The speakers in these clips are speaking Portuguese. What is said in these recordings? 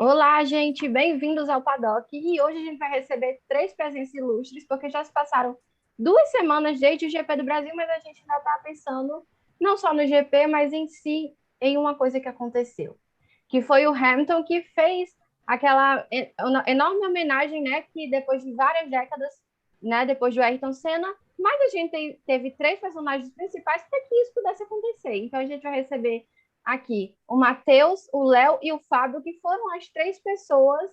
Olá, gente, bem-vindos ao Paddock. E hoje a gente vai receber três presenças ilustres, porque já se passaram 2 semanas desde o GP do Brasil, mas a gente ainda está pensando não só no GP, mas em si, em uma coisa que aconteceu, que foi o Hamilton que fez aquela enorme homenagem, né, que depois de várias décadas, né, depois do Ayrton Senna, mas a gente teve três personagens principais para que isso pudesse acontecer. Então a gente vai receber aqui o Matheus, o Léo e o Fábio, que foram as três pessoas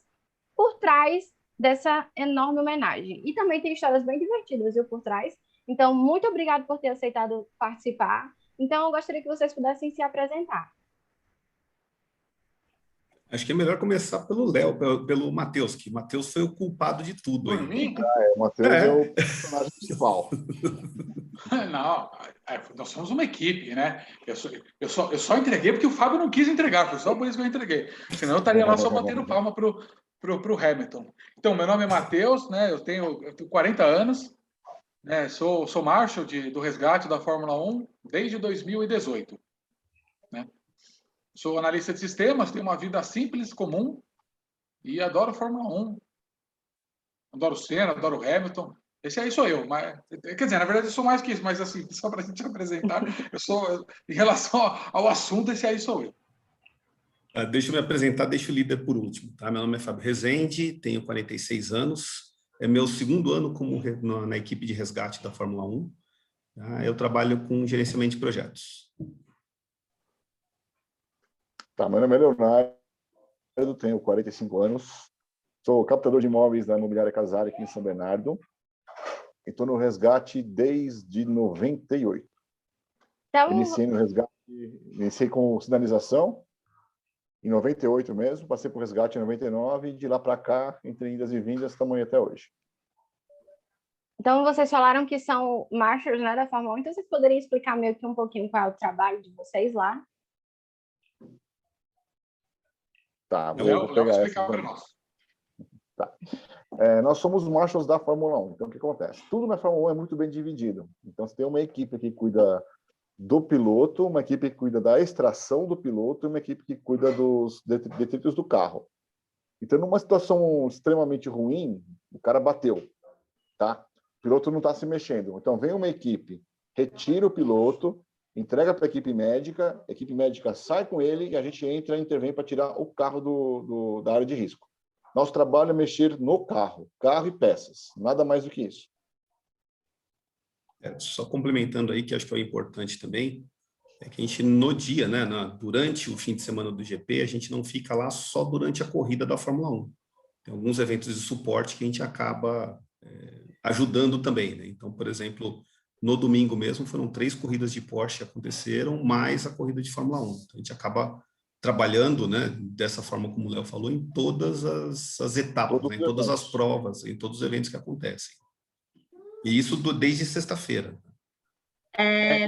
por trás dessa enorme homenagem. E também tem histórias bem divertidas, viu, por trás. Então, muito obrigado por ter aceitado participar. Então, eu gostaria que vocês pudessem se apresentar. Acho que é melhor começar pelo Léo, pelo Matheus, que o Matheus foi o culpado de tudo Por aí. mim? O Matheus é o personagem principal. Não, nós somos uma equipe, né? Eu só entreguei porque o Fábio não quis entregar, foi só por isso que eu entreguei. Senão eu estaria lá só batendo palma pro Hamilton. Então, meu nome é Matheus, né? Eu tenho 40 anos, né? Sou marshal do resgate da Fórmula 1 desde 2018. Né? Sou analista de sistemas, tenho uma vida simples, comum e adoro Fórmula 1. Adoro o Senna, adoro o Hamilton. Esse aí sou eu, mas quer dizer, na verdade eu sou mais que isso, mas assim, só para a gente apresentar, em relação ao assunto, esse aí sou eu. Deixa eu me apresentar, deixa o líder por último. Tá? Meu nome é Fábio Rezende, tenho 46 anos, é meu segundo ano na equipe de resgate da Fórmula 1. Tá? Eu trabalho com gerenciamento de projetos. Tá, meu nome é Leonardo, tenho 45 anos, sou captador de imóveis da Imobiliária Casari aqui em São Bernardo. Estou no resgate desde 98. Então, Iniciei no resgate, iniciei com sinalização em 98 mesmo, passei por resgate em 99 e de lá para cá, entre indas e vindas, estamos aí até hoje. então, vocês falaram que são marshals, né, da Fórmula 1, então vocês poderiam explicar meio que um pouquinho qual é o trabalho de vocês lá? Tá, Léo pegar explicar para nós. Tá. Nós somos os marshals da Fórmula 1. Então, o que acontece? Tudo na Fórmula 1 é muito bem dividido. Então, você tem uma equipe que cuida do piloto, uma equipe que cuida da extração do piloto e uma equipe que cuida dos detritos do carro. Então, numa situação extremamente ruim, o cara bateu, tá? O piloto não está se mexendo. Então, vem uma equipe, retira o piloto, entrega para a equipe médica sai com ele e a gente entra e intervém para tirar o carro da área de risco. Nosso trabalho é mexer no carro e peças, nada mais do que isso. Só complementando aí, que acho que é importante também, é que a gente, no dia, né, durante o fim de semana do GP, a gente não fica lá só durante a corrida da Fórmula 1. Tem alguns eventos de suporte que a gente acaba ajudando também. Né? Então, por exemplo, no domingo mesmo, foram 3 corridas de Porsche que aconteceram, mais a corrida de Fórmula 1. Então, a gente acaba trabalhando, né, dessa forma como o Léo falou, em todas as etapas, né, em todas as provas, em todos os eventos que acontecem. E isso desde sexta-feira.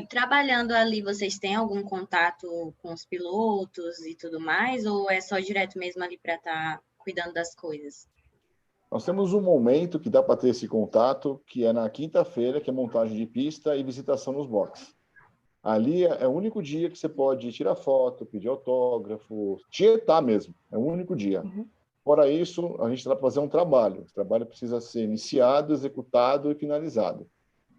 Trabalhando ali, vocês têm algum contato com os pilotos e tudo mais? Ou é só direto mesmo ali para estar cuidando das coisas? Nós temos um momento que dá para ter esse contato, que é na quinta-feira, que é montagem de pista e visitação nos boxes. Ali é o único dia que você pode tirar foto, pedir autógrafo, tietar mesmo. É o único dia. Fora isso, a gente vai fazer um trabalho. O trabalho precisa ser iniciado, executado e finalizado.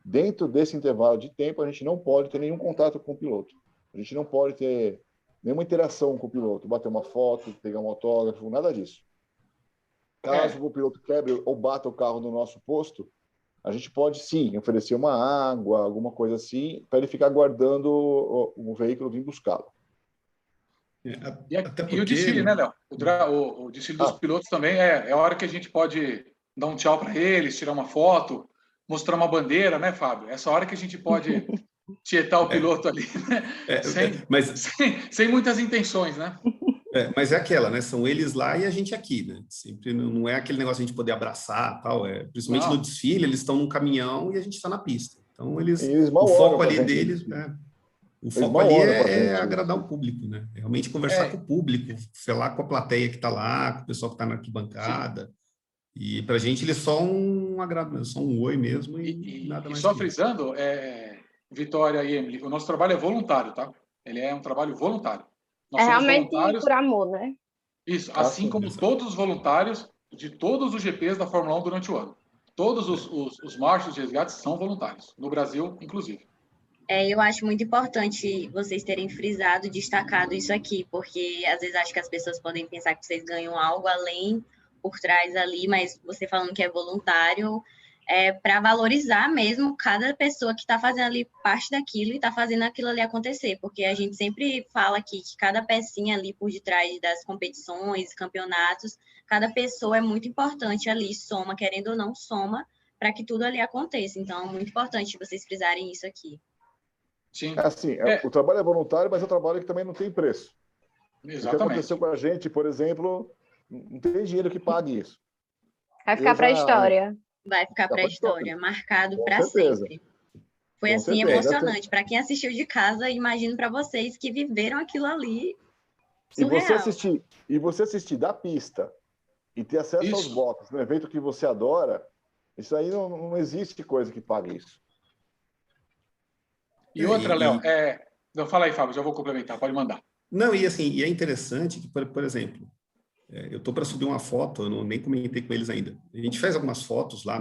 Dentro desse intervalo de tempo, a gente não pode ter nenhum contato com o piloto. A gente não pode ter nenhuma interação com o piloto, bater uma foto, pegar um autógrafo, nada disso. Caso o piloto quebre ou bata o carro no nosso posto, a gente pode, sim, oferecer uma água, alguma coisa assim, para ele ficar aguardando o veículo vir buscá-lo. E o desfile, né, Léo? O desfile dos pilotos também é a hora que a gente pode dar um tchau para eles, tirar uma foto, mostrar uma bandeira, né, Fábio? Essa hora que a gente pode tietar o piloto ali, né? Sem muitas intenções, né? Mas é aquela, né? São eles lá e a gente aqui, né? Sempre não é aquele negócio de a gente poder abraçar, tal. Principalmente no desfile, eles estão num caminhão e a gente está na pista. Então, o foco ali deles... O foco ali é agradar o público, né? Realmente conversar com o público, falar com a plateia que está lá, com o pessoal que está na arquibancada. Sim. E para a gente ele é só um agrado, só um oi mesmo e nada mais. E só frisando, Vitória e Emily, o nosso trabalho é voluntário, tá? Ele é um trabalho voluntário. Nós somos realmente voluntários, por amor, né? Isso, assim como todos os voluntários de todos os GPs da Fórmula 1 durante o ano. Todos os marchas de resgate são voluntários, no Brasil, inclusive. Eu acho muito importante vocês terem frisado, destacado isso aqui, porque às vezes acho que as pessoas podem pensar que vocês ganham algo além, por trás ali, mas você falando que é voluntário, para valorizar mesmo cada pessoa que está fazendo ali parte daquilo e está fazendo aquilo ali acontecer, porque a gente sempre fala aqui que cada pecinha ali por detrás das competições, campeonatos, cada pessoa é muito importante ali, soma, querendo ou não, soma, para que tudo ali aconteça. Então, é muito importante vocês frisarem isso aqui. Sim. Assim, o trabalho é voluntário, mas é um trabalho que também não tem preço. Exatamente. O que aconteceu com a gente, por exemplo, não tem dinheiro que pague isso. Vai ficar para a história. Vai ficar para a história, marcado para certeza. sempre. Foi Com assim certeza. emocionante. Para quem assistiu de casa, imagino para vocês que viveram aquilo ali. E você assistir da pista e ter acesso aos boxes, no evento que você adora, isso aí não existe coisa que pague isso. E outra, Léo, não, fala aí, Fábio, já vou complementar, pode mandar. Não, e assim, e é interessante que, por exemplo, eu estou para subir uma foto, eu nem comentei com eles ainda. A gente fez algumas fotos lá,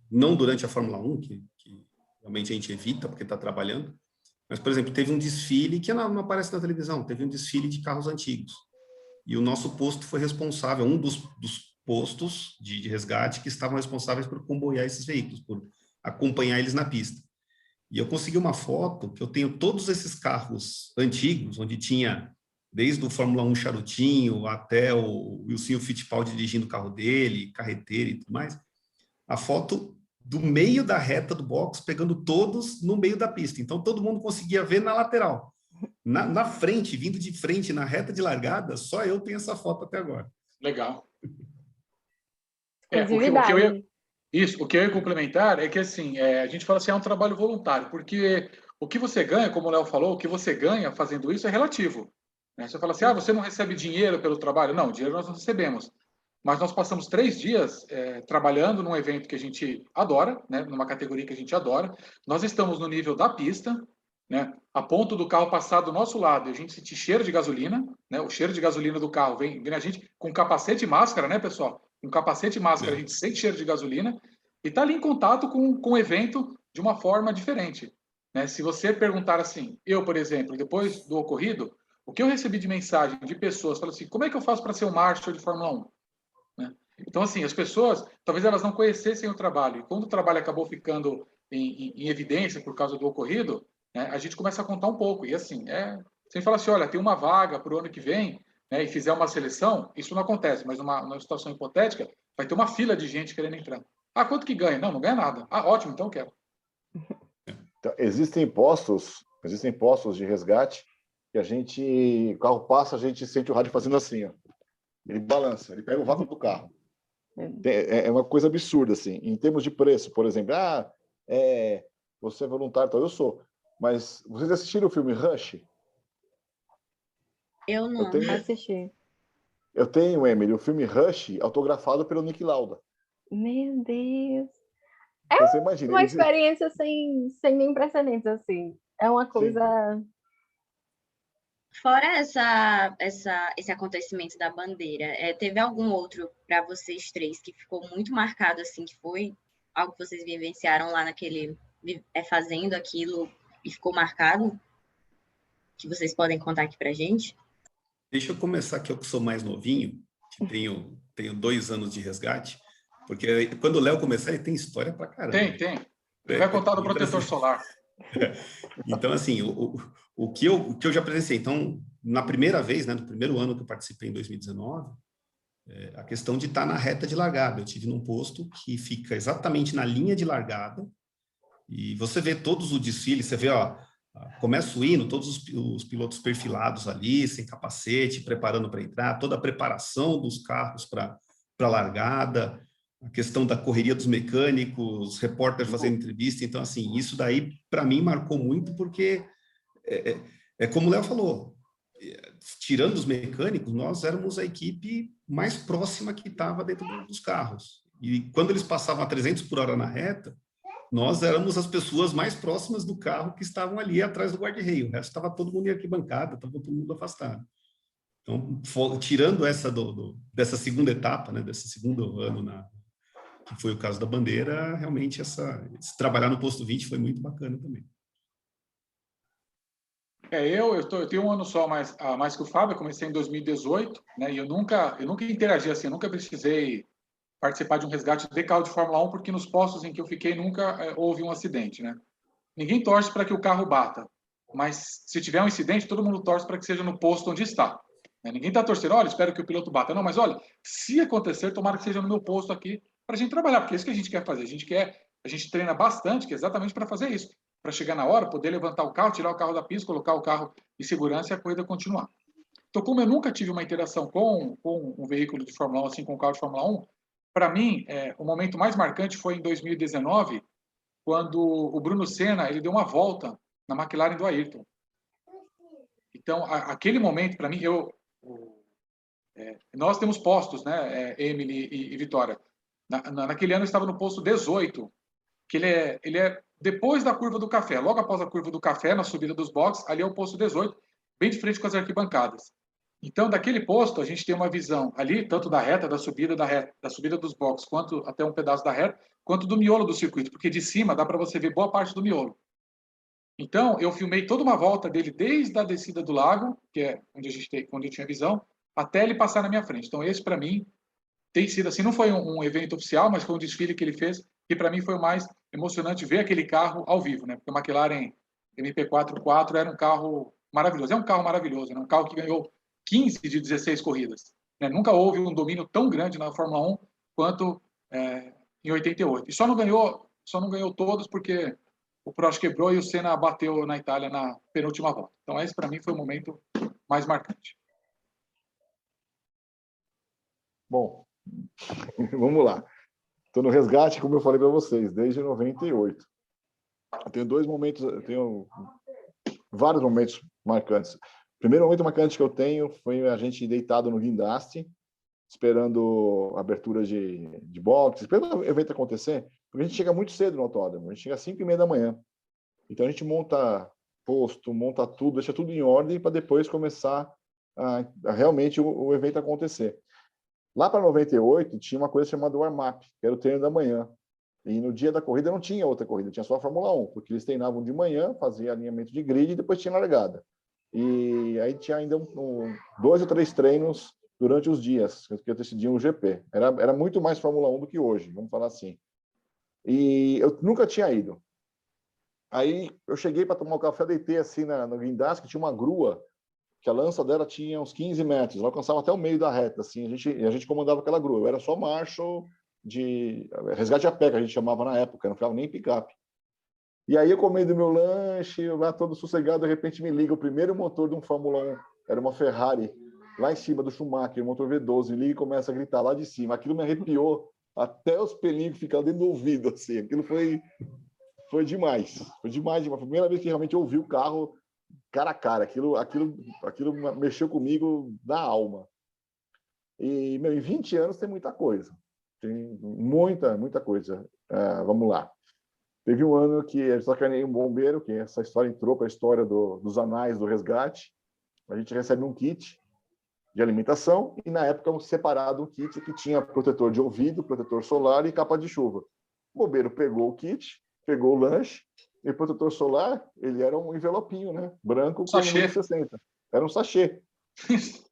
não durante a Fórmula 1, que realmente a gente evita porque está trabalhando, mas, por exemplo, teve um desfile que não aparece na televisão, teve um desfile de carros antigos. E o nosso posto foi responsável, um dos postos de resgate que estavam responsáveis por comboiar esses veículos, por acompanhar eles na pista. E eu consegui uma foto que eu tenho todos esses carros antigos, onde tinha desde o Fórmula 1 charutinho até o Wilson Fittipaldi dirigindo o carro dele, carreteira e tudo mais. A foto do meio da reta do box, pegando todos no meio da pista. Então, todo mundo conseguia ver na lateral. Na frente, vindo de frente, na reta de largada, só eu tenho essa foto até agora. Legal. O que eu ia complementar é que, assim, a gente fala assim, é um trabalho voluntário, porque o que você ganha, como o Léo falou, o que você ganha fazendo isso é relativo. Né? Você fala assim, você não recebe dinheiro pelo trabalho. Não, dinheiro nós não recebemos. Mas nós passamos 3 dias trabalhando num evento que a gente adora, né? Numa categoria que a gente adora. Nós estamos no nível da pista, né? A ponto do carro passar do nosso lado, a gente sente cheiro de gasolina, né? O cheiro de gasolina do carro vem a gente com capacete e máscara, né, pessoal? Com capacete e máscara, a gente sente cheiro de gasolina e está ali em contato com o evento de uma forma diferente. Né? Se você perguntar assim, eu, por exemplo, depois do ocorrido, o que eu recebi de mensagem de pessoas, falando assim, como é que eu faço para ser um marshal de Fórmula 1? Né? Então, assim, as pessoas, talvez elas não conhecessem o trabalho. E quando o trabalho acabou ficando em evidência por causa do ocorrido, né, a gente começa a contar um pouco. E, assim, você fala assim, olha, tem uma vaga para o ano que vem, né, e fizer uma seleção, isso não acontece, mas numa situação hipotética, vai ter uma fila de gente querendo entrar. Quanto que ganha? Não ganha nada. Ótimo, então eu quero. Então, existem postos de resgate que o carro passa, a gente sente o rádio fazendo assim, ó. Ele balança, ele pega o vácuo do carro. É uma coisa absurda, assim. Em termos de preço, por exemplo, você é voluntário, então eu sou. Mas vocês assistiram o filme Rush? Eu não assisti. Eu tenho, Emily, o filme Rush autografado pelo Nick Lauda. Meu Deus! Então, você imagina, uma experiência sem nem precedentes, assim. É uma coisa... Sim. Fora esse acontecimento da bandeira, teve algum outro para vocês três que ficou muito marcado, assim, que foi algo que vocês vivenciaram lá fazendo aquilo e ficou marcado? Que vocês podem contar aqui pra gente? Deixa eu começar aqui, eu que sou mais novinho, que tenho 2 anos de resgate, porque quando o Léo começar, ele tem história pra caramba. Tem. Ele vai contar do protetor solar. Então, assim, o que eu já presenciei. Então, na primeira vez, né, no primeiro ano que eu participei, em 2019, a questão de estar na reta de largada. Eu tive num posto que fica exatamente na linha de largada e você vê todos os desfiles, você vê, começa o hino, todos os pilotos perfilados ali, sem capacete, preparando para entrar, toda a preparação dos carros para a largada, a questão da correria dos mecânicos, repórter fazendo entrevista. Então, assim, isso daí, para mim, marcou muito, porque como o Léo falou, tirando os mecânicos, nós éramos a equipe mais próxima que estava dentro dos carros. E quando eles passavam a 300 por hora na reta, nós éramos as pessoas mais próximas do carro que estavam ali atrás do guarda-reio. O resto estava todo mundo em arquibancada, estava todo mundo afastado. Então, tirando essa dessa segunda etapa, né, desse segundo ano, que foi o caso da bandeira, realmente trabalhar no posto 20 foi muito bacana também. Eu tenho um ano só a mais que o Fábio, eu comecei em 2018, né, e eu nunca interagi assim, eu nunca precisei participar de um resgate de carro de Fórmula 1, porque nos postos em que eu fiquei nunca houve um acidente, né? Ninguém torce para que o carro bata, mas se tiver um incidente, todo mundo torce para que seja no posto onde está. Né? Ninguém está torcendo, olha, espero que o piloto bata. Não, mas olha, se acontecer, tomara que seja no meu posto aqui, para a gente trabalhar, porque é isso que a gente quer fazer. A gente treina bastante, que é exatamente para fazer isso, para chegar na hora, poder levantar o carro, tirar o carro da pista, colocar o carro em segurança e a corrida continuar. Então, como eu nunca tive uma interação com um veículo de Fórmula 1, assim, com um carro de Fórmula 1, para mim, o momento mais marcante foi em 2019, quando o Bruno Senna ele deu uma volta na McLaren do Ayrton. Então, aquele momento, para mim, nós temos postos, né, Emily e Vitória. Naquele ano eu estava no posto 18, que ele é depois da curva do café, logo após a curva do café, na subida dos boxes, ali é o posto 18, bem de frente com as arquibancadas. Então, daquele posto, a gente tem uma visão ali, tanto da reta, da subida dos boxes, quanto até um pedaço da reta, quanto do miolo do circuito, porque de cima dá para você ver boa parte do miolo. Então, eu filmei toda uma volta dele, desde a descida do lago, que é onde eu tinha visão, até ele passar na minha frente. Então, esse, para mim, tem sido assim, não foi um evento oficial, mas foi um desfile que ele fez, que para mim foi o mais emocionante ver aquele carro ao vivo, né? Porque o McLaren MP4 era um carro maravilhoso. É um carro maravilhoso, né? Um carro que ganhou 15 de 16 corridas. Né? Nunca houve um domínio tão grande na Fórmula 1 quanto em 88. E só não ganhou todos porque o Prost quebrou e o Senna bateu na Itália na penúltima volta. Então esse para mim foi o momento mais marcante. Bom, vamos lá. Estou no resgate, como eu falei para vocês, desde 98. Eu tenho vários momentos marcantes. O primeiro momento marcante que eu tenho foi a gente deitado no guindaste, esperando a abertura de boxe, esperando o evento acontecer, porque a gente chega muito cedo no autódromo, a gente chega às 5h30 da manhã. Então a gente monta posto, monta tudo, deixa tudo em ordem para depois começar a realmente o evento acontecer. Lá para 98 tinha uma coisa chamada warm-up, que era o treino da manhã. E no dia da corrida não tinha outra corrida, tinha só a Fórmula 1, porque eles treinavam de manhã, faziam alinhamento de grid e depois tinha largada. E aí tinha ainda 2 ou 3 treinos durante os dias que decidiam o GP. Era muito mais Fórmula 1 do que hoje, vamos falar assim. E eu nunca tinha ido. Aí eu cheguei para tomar o café, deitei assim no guindaste, que tinha uma grua, que a lança dela tinha uns 15 metros, ela alcançava até o meio da reta, assim, a gente comandava aquela grua. Eu era só marshal de resgate a pé, que a gente chamava na época, não ficava nem picape. E aí eu comendo meu lanche, lá todo sossegado, de repente me liga o primeiro motor de um Fórmula 1, era uma Ferrari, lá em cima do Schumacher, motor V12, me liga e começa a gritar lá de cima. Aquilo me arrepiou até os pelinhos que ficavam dentro do ouvido, assim. Aquilo foi demais. Foi demais. Foi a primeira vez que realmente eu ouvi o carro cara a cara. Aquilo mexeu comigo da alma. E, em 20 anos tem muita coisa. Tem muita coisa. Vamos lá. Teve um ano que eu sacanei um bombeiro, que essa história entrou para a história dos anais do resgate. A gente recebe um kit de alimentação e, na época, separado um kit que tinha protetor de ouvido, protetor solar e capa de chuva. O bombeiro pegou o kit, pegou o lanche, e o protetor solar, ele era um envelopinho, né? Branco, com número 60. Era um sachê.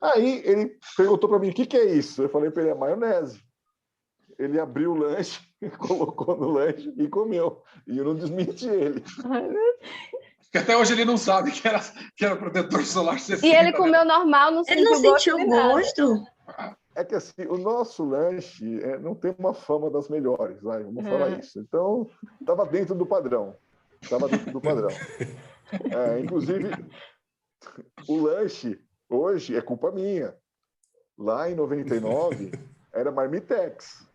Aí ele perguntou para mim, o que é isso? Eu falei para ele, é maionese. Ele abriu o lanche, colocou no lanche e comeu. E eu não desmenti ele. Porque até hoje ele não sabe que era protetor solar 60. E ele comeu normal, não sentiu gosto. Ele não sentiu o gosto? É que assim, o nosso lanche não tem uma fama das melhores, vamos falar isso. Então, estava dentro do padrão. Inclusive, o lanche hoje é culpa minha. Lá em 99, era Marmitex.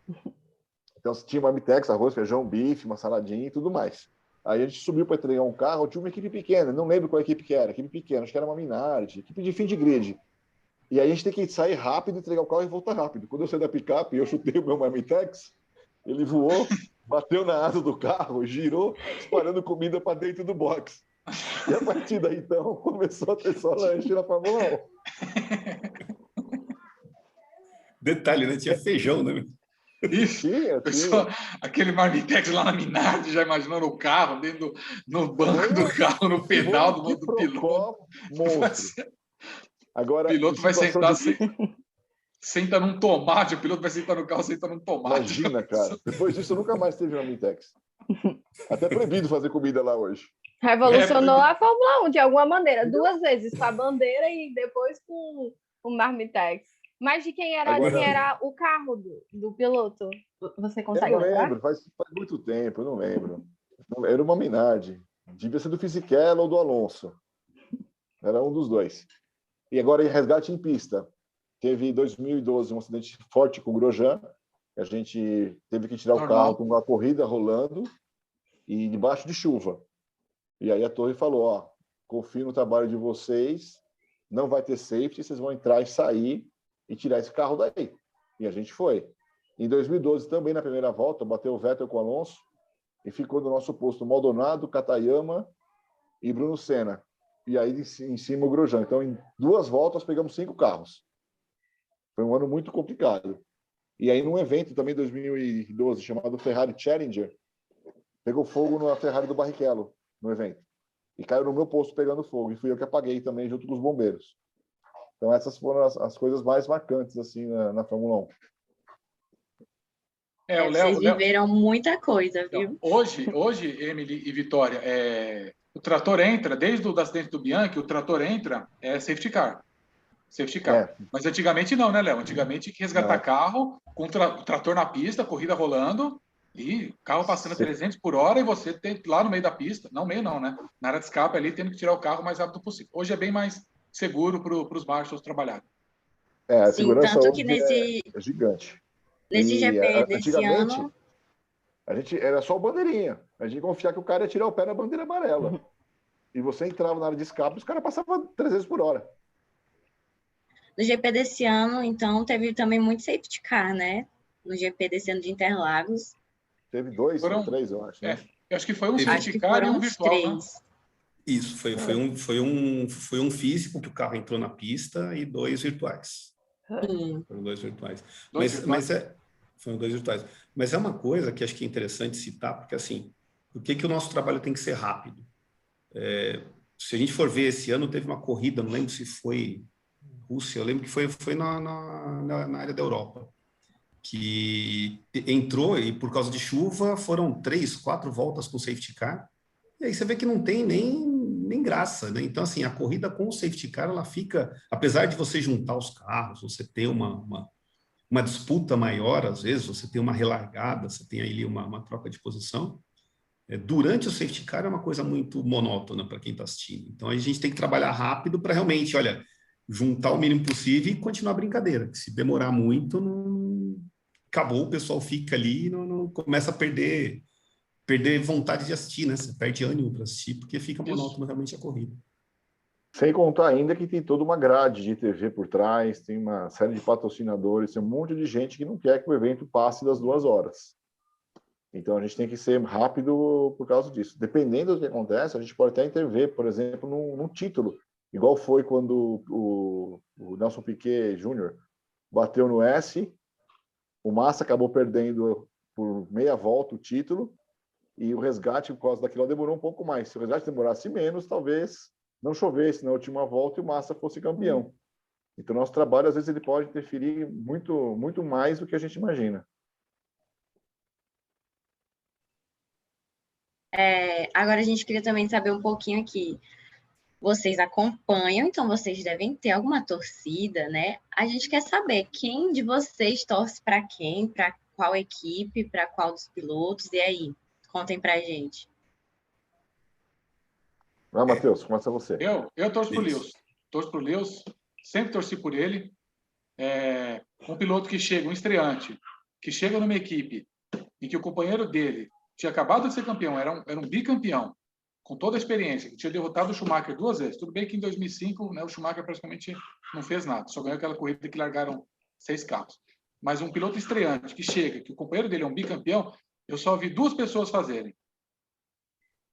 Então, tinha Marmitex, arroz, feijão, bife, uma saladinha e tudo mais. Aí a gente subiu para entregar um carro, tinha uma equipe pequena, não lembro qual equipe que era, equipe pequena, acho que era uma Minardi, equipe de fim de grid. E aí a gente tem que sair rápido, entregar o carro e voltar rápido. Quando eu saí da picape, eu chutei o meu Marmitex, ele voou, bateu na asa do carro, girou, disparando comida para dentro do box. E a partir daí, então, começou a ter só lanche na Fórmula 1. Detalhe, né? Tinha feijão, né? Isso. Pessoal, aquele Marmitex lá na Minardi, já imaginando o carro, dentro no banco do carro, no pedal do piloto. Monstro. Agora, o piloto vai sentar, senta num tomate, o piloto vai sentar no carro, senta num tomate. Imagina, cara. Depois disso, nunca mais teve Marmitex. Até proibido fazer comida lá hoje. Revolucionou a Fórmula 1 de alguma maneira, 2 vezes, com a bandeira e depois com o Marmitex. Mas de quem era, Agora, quem era o carro do piloto? Você consegue eu não lembrar? lembro, faz muito tempo, eu não lembro. Era uma Minardi. Devia ser do Fisichella ou do Alonso. Era um dos dois. E agora em resgate em pista. Teve em 2012 um acidente forte com o Grosjean. A gente teve que tirar o carro com uma corrida rolando e debaixo de chuva. E aí a Torre falou, ó, confio no trabalho de vocês, não vai ter safety, vocês vão entrar e sair e tirar esse carro daí. E a gente foi. Em 2012, também na primeira volta, bateu o Vettel com o Alonso e ficou no nosso posto Maldonado, Katayama e Bruno Senna. E aí em cima o Grosjean. Então, em 2 voltas, pegamos 5 carros. Foi um ano muito complicado. E aí, num evento também, em 2012, chamado Ferrari Challenger, pegou fogo na Ferrari do Barrichello, no evento. E caiu no meu posto pegando fogo. E fui eu que apaguei também, junto com os bombeiros. Então, essas foram as coisas mais marcantes, assim, na Fórmula 1. Vocês viveram muita coisa, viu? Hoje, Emily e Vitória, o trator entra, desde o acidente do Bianchi, o trator entra, safety car. Safety car. Mas antigamente não, né, Léo? Antigamente que resgatar carro com o trator na pista, corrida rolando, e carro passando a 300 por hora e você tem lá no meio da pista, não meio não, né? Na área de escape ali, tendo que tirar o carro o mais rápido possível. Hoje é bem mais seguro para os marshals trabalharem. A Sim, segurança tanto que hoje é gigante. Nesse GP desse ano... A gente era só o bandeirinha. A gente confiava que o cara ia tirar o pé na bandeira amarela. E você entrava na área de escape, os caras passavam 300 por hora. No GP desse ano, então, teve também muito safety car, né? No GP desse ano de Interlagos. Teve 2 ou 3, eu acho, né? Eu acho que foi um safety car e um virtual, 3. né? Isso, foi um físico que o carro entrou na pista e 2 virtuais. Foram 2 virtuais. Foram 2 virtuais. Mas é uma coisa que acho que é interessante citar, porque assim, por que o nosso trabalho tem que ser rápido? Se a gente for ver, esse ano teve uma corrida, não lembro se foi Rússia, eu lembro que foi na área da Europa, que entrou e por causa de chuva foram 3, 4 voltas com safety car, e aí você vê que não tem nem graça, né? Então, assim, a corrida com o safety car, ela fica, apesar de você juntar os carros, você ter uma disputa maior, às vezes, você tem uma relargada, você tem ali uma troca de posição, durante o safety car é uma coisa muito monótona para quem está assistindo. Então, a gente tem que trabalhar rápido para realmente, olha, juntar o mínimo possível e continuar a brincadeira. Que se demorar muito, acabou, o pessoal fica ali e não começa a perder vontade de assistir, né? Você perde ânimo para assistir, porque fica monótono realmente a corrida. Sem contar ainda que tem toda uma grade de TV por trás, tem uma série de patrocinadores, tem um monte de gente que não quer que o evento passe das 2 horas. Então, a gente tem que ser rápido por causa disso. Dependendo do que acontece, a gente pode até intervir, por exemplo, num título. Igual foi quando o Nelson Piquet Jr. bateu no S, o Massa acabou perdendo por meia volta o título, e o resgate, por causa daquilo, demorou um pouco mais. Se o resgate demorasse menos, talvez não chovesse na última volta e o Massa fosse campeão. Então, nosso trabalho, às vezes, ele pode interferir muito, muito mais do que a gente imagina. Agora, a gente queria também saber um pouquinho aqui. Vocês acompanham, então vocês devem ter alguma torcida, né? A gente quer saber quem de vocês torce para quem, para qual equipe, para qual dos pilotos, e aí? Contem pra gente. Matheus, começa você. Eu torço pro Lewis. Torço pro Lewis, sempre torci por ele. Um piloto que chega, um estreante, que chega numa equipe em que o companheiro dele tinha acabado de ser campeão, era um bicampeão, com toda a experiência, que tinha derrotado o Schumacher 2 vezes. Tudo bem que em 2005, né, o Schumacher praticamente não fez nada, só ganhou aquela corrida que largaram 6 carros. Mas um piloto estreante que chega, que o companheiro dele é um bicampeão, eu só vi 2 pessoas fazerem.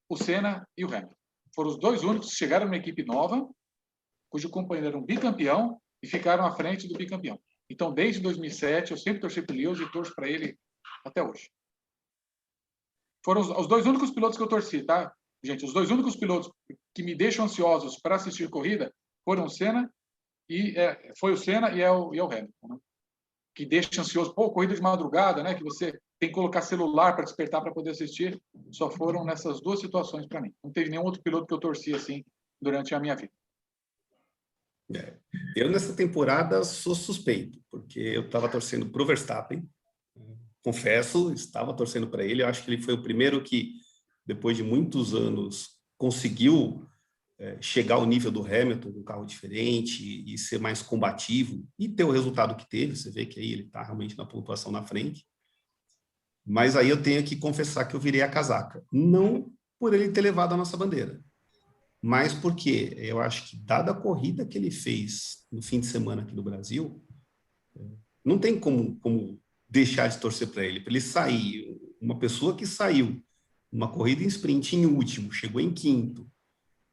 O Senna e o Hamilton. Foram os 2 únicos que chegaram numa equipe nova cujo companheiro era um bicampeão e ficaram à frente do bicampeão. Então, desde 2007, eu sempre torci para o Lewis e torço para ele até hoje. Foram os dois únicos pilotos que eu torci, tá? Gente, os dois únicos pilotos que me deixam ansiosos para assistir corrida foram o Senna foi o Senna e é o Hamilton, né? Que deixa ansioso. Pô, corrida de madrugada, né? Que você tem que colocar celular para despertar para poder assistir. Só foram nessas duas situações para mim. Não teve nenhum outro piloto que eu torci assim durante a minha vida. Eu, nessa temporada, sou suspeito, porque eu estava torcendo para o Verstappen. Confesso, estava torcendo para ele. Eu acho que ele foi o primeiro que, depois de muitos anos, conseguiu chegar ao nível do Hamilton, com um carro diferente e ser mais combativo e ter o resultado que teve. Você vê que aí ele está realmente na pontuação na frente. Mas aí eu tenho que confessar que eu virei a casaca. Não por ele ter levado a nossa bandeira, mas porque eu acho que, dada a corrida que ele fez no fim de semana aqui no Brasil, não tem como deixar de torcer para ele. Para ele sair, uma pessoa que saiu uma corrida em sprint em último, chegou em quinto,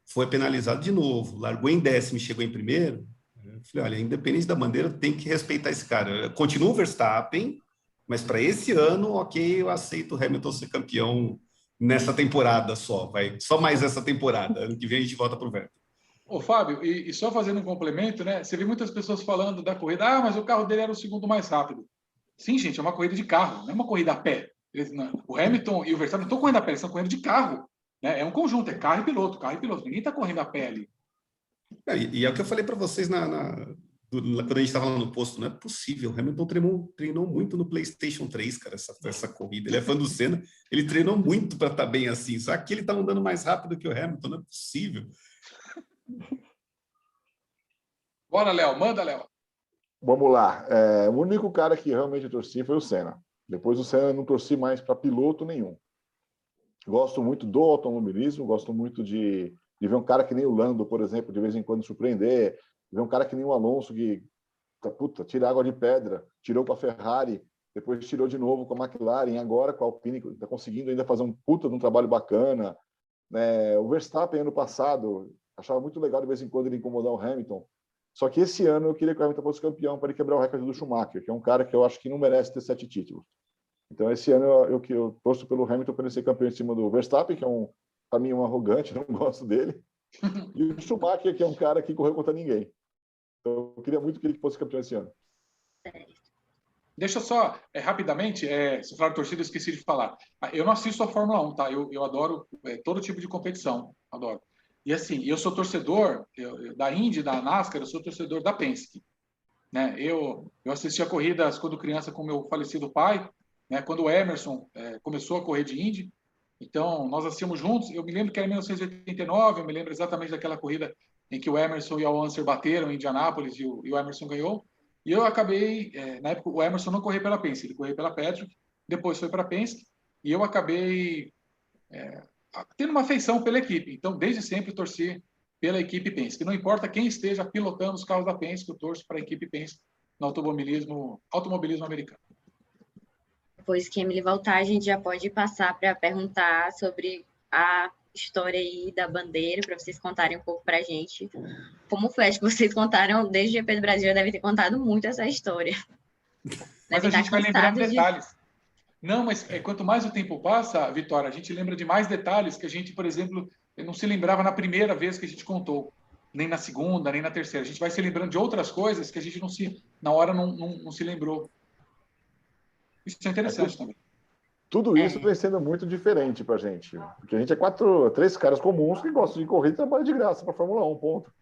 foi penalizado de novo, largou em 10º e chegou em primeiro. Eu falei, olha, independente da bandeira, tem que respeitar esse cara. Continua o Verstappen, mas para esse ano, ok, eu aceito o Hamilton ser campeão nessa temporada só. Só mais essa temporada. Ano que vem a gente volta para o Vettel. Ô, Fábio, e só fazendo um complemento, né? Você vê muitas pessoas falando da corrida, mas o carro dele era o segundo mais rápido. Sim, gente, é uma corrida de carro, não é uma corrida a pé. O Hamilton e o Verstappen não estão correndo a pé, eles estão correndo de carro. Né? É um conjunto, é carro e piloto, carro e piloto. Ninguém está correndo a pé ali. E é o que eu falei para vocês quando a gente estava lá no posto. Não é possível. O Hamilton treinou muito no PlayStation 3, cara, essa corrida. Ele é fã do Senna, ele treinou muito para estar bem assim. Só que ele está andando mais rápido que o Hamilton, não é possível. Bora, Léo, manda, Léo. Vamos lá. O único cara que realmente eu torci foi o Senna. Depois do Senna, eu não torci mais para piloto nenhum. Gosto muito do automobilismo, gosto muito de ver um cara que nem o Lando, por exemplo, de vez em quando surpreender, de ver um cara que nem o Alonso, que tira água de pedra, tirou com a Ferrari, depois tirou de novo com a McLaren, agora com a Alpine, está conseguindo ainda fazer um puta de um trabalho bacana. O Verstappen, ano passado, achava muito legal de vez em quando ele incomodar o Hamilton. Só que esse ano eu queria que o Hamilton fosse campeão para ele quebrar o recorde do Schumacher, que é um cara que eu acho que não merece ter 7 títulos. Então, esse ano eu torço pelo Hamilton para ele ser campeão em cima do Verstappen, que é para mim, um arrogante, não gosto dele. E o Schumacher, que é um cara que correu contra ninguém. Então, eu queria muito que ele fosse campeão esse ano. Deixa só, rapidamente, se falar de torcida, eu esqueci de falar. Eu não assisto a Fórmula 1, tá? Eu adoro todo tipo de competição, adoro. E assim, eu sou torcedor da Indy, da NASCAR, eu sou torcedor da Penske. Né? Eu assistia corridas quando criança com meu falecido pai, né? Quando o Emerson começou a correr de Indy. Então, nós assistimos juntos. Eu me lembro que era em 1989, eu me lembro exatamente daquela corrida em que o Emerson e o Al Unser bateram em Indianápolis e o Emerson ganhou. E eu acabei, na época, o Emerson não correu pela Penske, ele correu pela Patrick, depois foi para a Penske, e eu acabei tendo uma afeição pela equipe. Então, desde sempre, torci pela equipe Penske. Não importa quem esteja pilotando os carros da Penske, eu torço para a equipe Penske no automobilismo americano. Depois que a Emily voltar, a gente já pode passar para perguntar sobre a história aí da bandeira, para vocês contarem um pouco para a gente como foi. Acho que vocês contaram, desde o GP do Brasil, devem ter contado muito essa história. Mas a gente vai lembrando detalhes. Não, mas quanto mais o tempo passa, Vitória, a gente lembra de mais detalhes que a gente, por exemplo, não se lembrava na primeira vez que a gente contou, nem na segunda, nem na terceira. A gente vai se lembrando de outras coisas que a gente na hora não se lembrou. Isso é interessante também. Tudo isso vem sendo muito diferente para a gente, porque a gente é 3 caras comuns que gostam de correr e trabalham de graça para a Fórmula 1, ponto.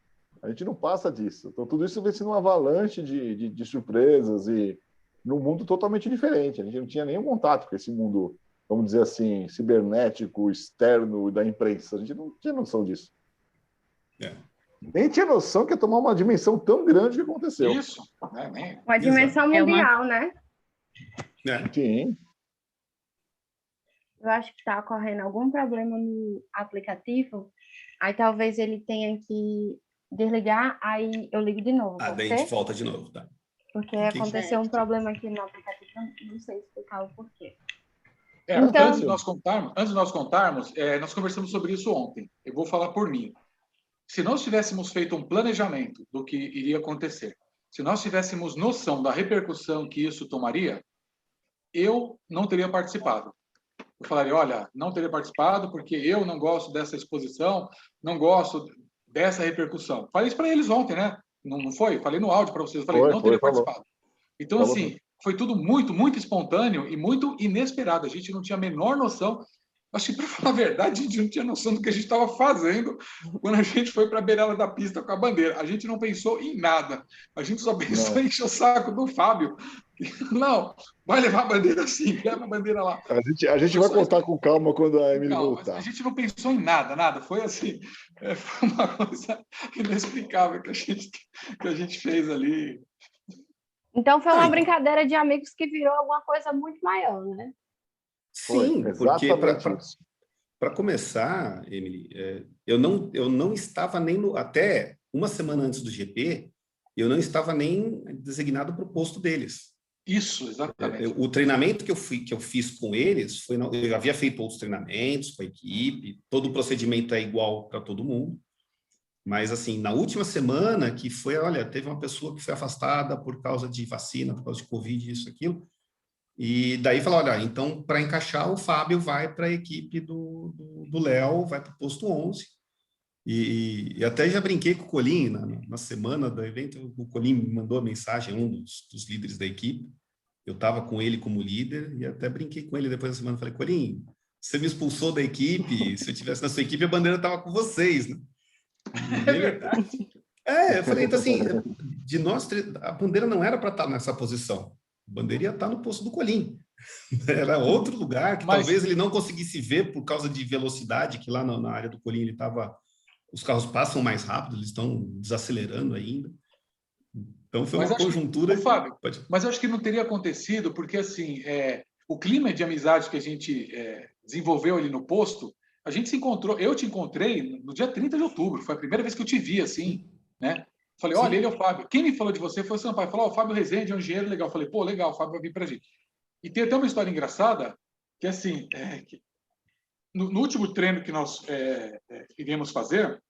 A gente não passa disso. Então, tudo isso vem sendo uma avalanche de surpresas e num mundo totalmente diferente. A gente não tinha nenhum contato com esse mundo, vamos dizer assim, cibernético, externo da imprensa. A gente não tinha noção disso. Nem tinha noção que ia tomar uma dimensão tão grande que aconteceu. Isso. Uma dimensão mundial, né? Sim. Eu acho que está ocorrendo algum problema no aplicativo, aí talvez ele tenha que desligar, aí eu ligo de novo. Daí a gente volta de novo, tá? Porque aconteceu um problema aqui no aplicativo, não sei explicar o porquê. Então, antes de nós contarmos, nós conversamos sobre isso ontem. Eu vou falar por mim. se nós tivéssemos feito um planejamento do que iria acontecer, se nós tivéssemos noção da repercussão que isso tomaria, eu não teria participado. Eu falaria, olha, não teria participado porque eu não gosto dessa exposição, não gosto dessa repercussão. Falei isso para eles ontem, né? Não foi? Falei no áudio para vocês, eu falei, não teria participado. Então, assim, foi tudo muito, muito espontâneo e muito inesperado. A gente não tinha a menor noção. Acho que, para falar a verdade, a gente não tinha noção do que a gente estava fazendo quando a gente foi para a beirada da pista com a bandeira. A gente não pensou em nada. A gente só pensou em encher o saco do Fábio. Não, vai levar a bandeira assim, leva a bandeira lá. A gente vai contar com calma quando a Emily voltar. A gente não pensou em nada, nada. Foi assim, foi uma coisa inexplicável que a gente fez ali. Então foi uma brincadeira de amigos que virou alguma coisa muito maior, né? Sim, porque para começar, Emily, eu não estava nem até uma semana antes do GP, eu não estava nem designado para o posto deles. Isso, exatamente. O treinamento que eu fiz com eles eu já havia feito outros treinamentos com a equipe, todo o procedimento é igual para todo mundo. Mas, assim, na última semana, que foi, olha, teve uma pessoa que foi afastada por causa de vacina, por causa de Covid, isso, aquilo. E daí falou, olha, então, para encaixar, o Fábio vai para a equipe do Léo, vai para o posto 11. E até já brinquei com o Colim, na semana do evento, o Colim me mandou a mensagem, um dos líderes da equipe. Eu estava com ele como líder e até brinquei com ele depois da semana. Falei, Colim, você me expulsou da equipe, se eu estivesse na sua equipe, a bandeira estava com vocês, né? É verdade. Eu falei, então assim, de nós três, a bandeira não era para estar nessa posição. A bandeira ia estar no posto do Colim. Era outro lugar que talvez ele não conseguisse ver por causa de velocidade, que lá na área do Colim ele estava... Os carros passam mais rápido, eles estão desacelerando ainda. Então foi uma conjuntura... Fábio, mas eu acho que não teria acontecido, porque assim, o clima de amizade que a gente desenvolveu ali no posto, a gente se encontrou, eu te encontrei no dia 30 de outubro, foi a primeira vez que eu te vi, assim, né? Falei, olha, ele é o Fábio. Quem me falou de você foi o Sampaio. Falou, o Fábio Rezende é um engenheiro legal. Falei, pô, legal, o Fábio vai vir pra gente. E tem até uma história engraçada, que assim, no último treino que nós iríamos fazer,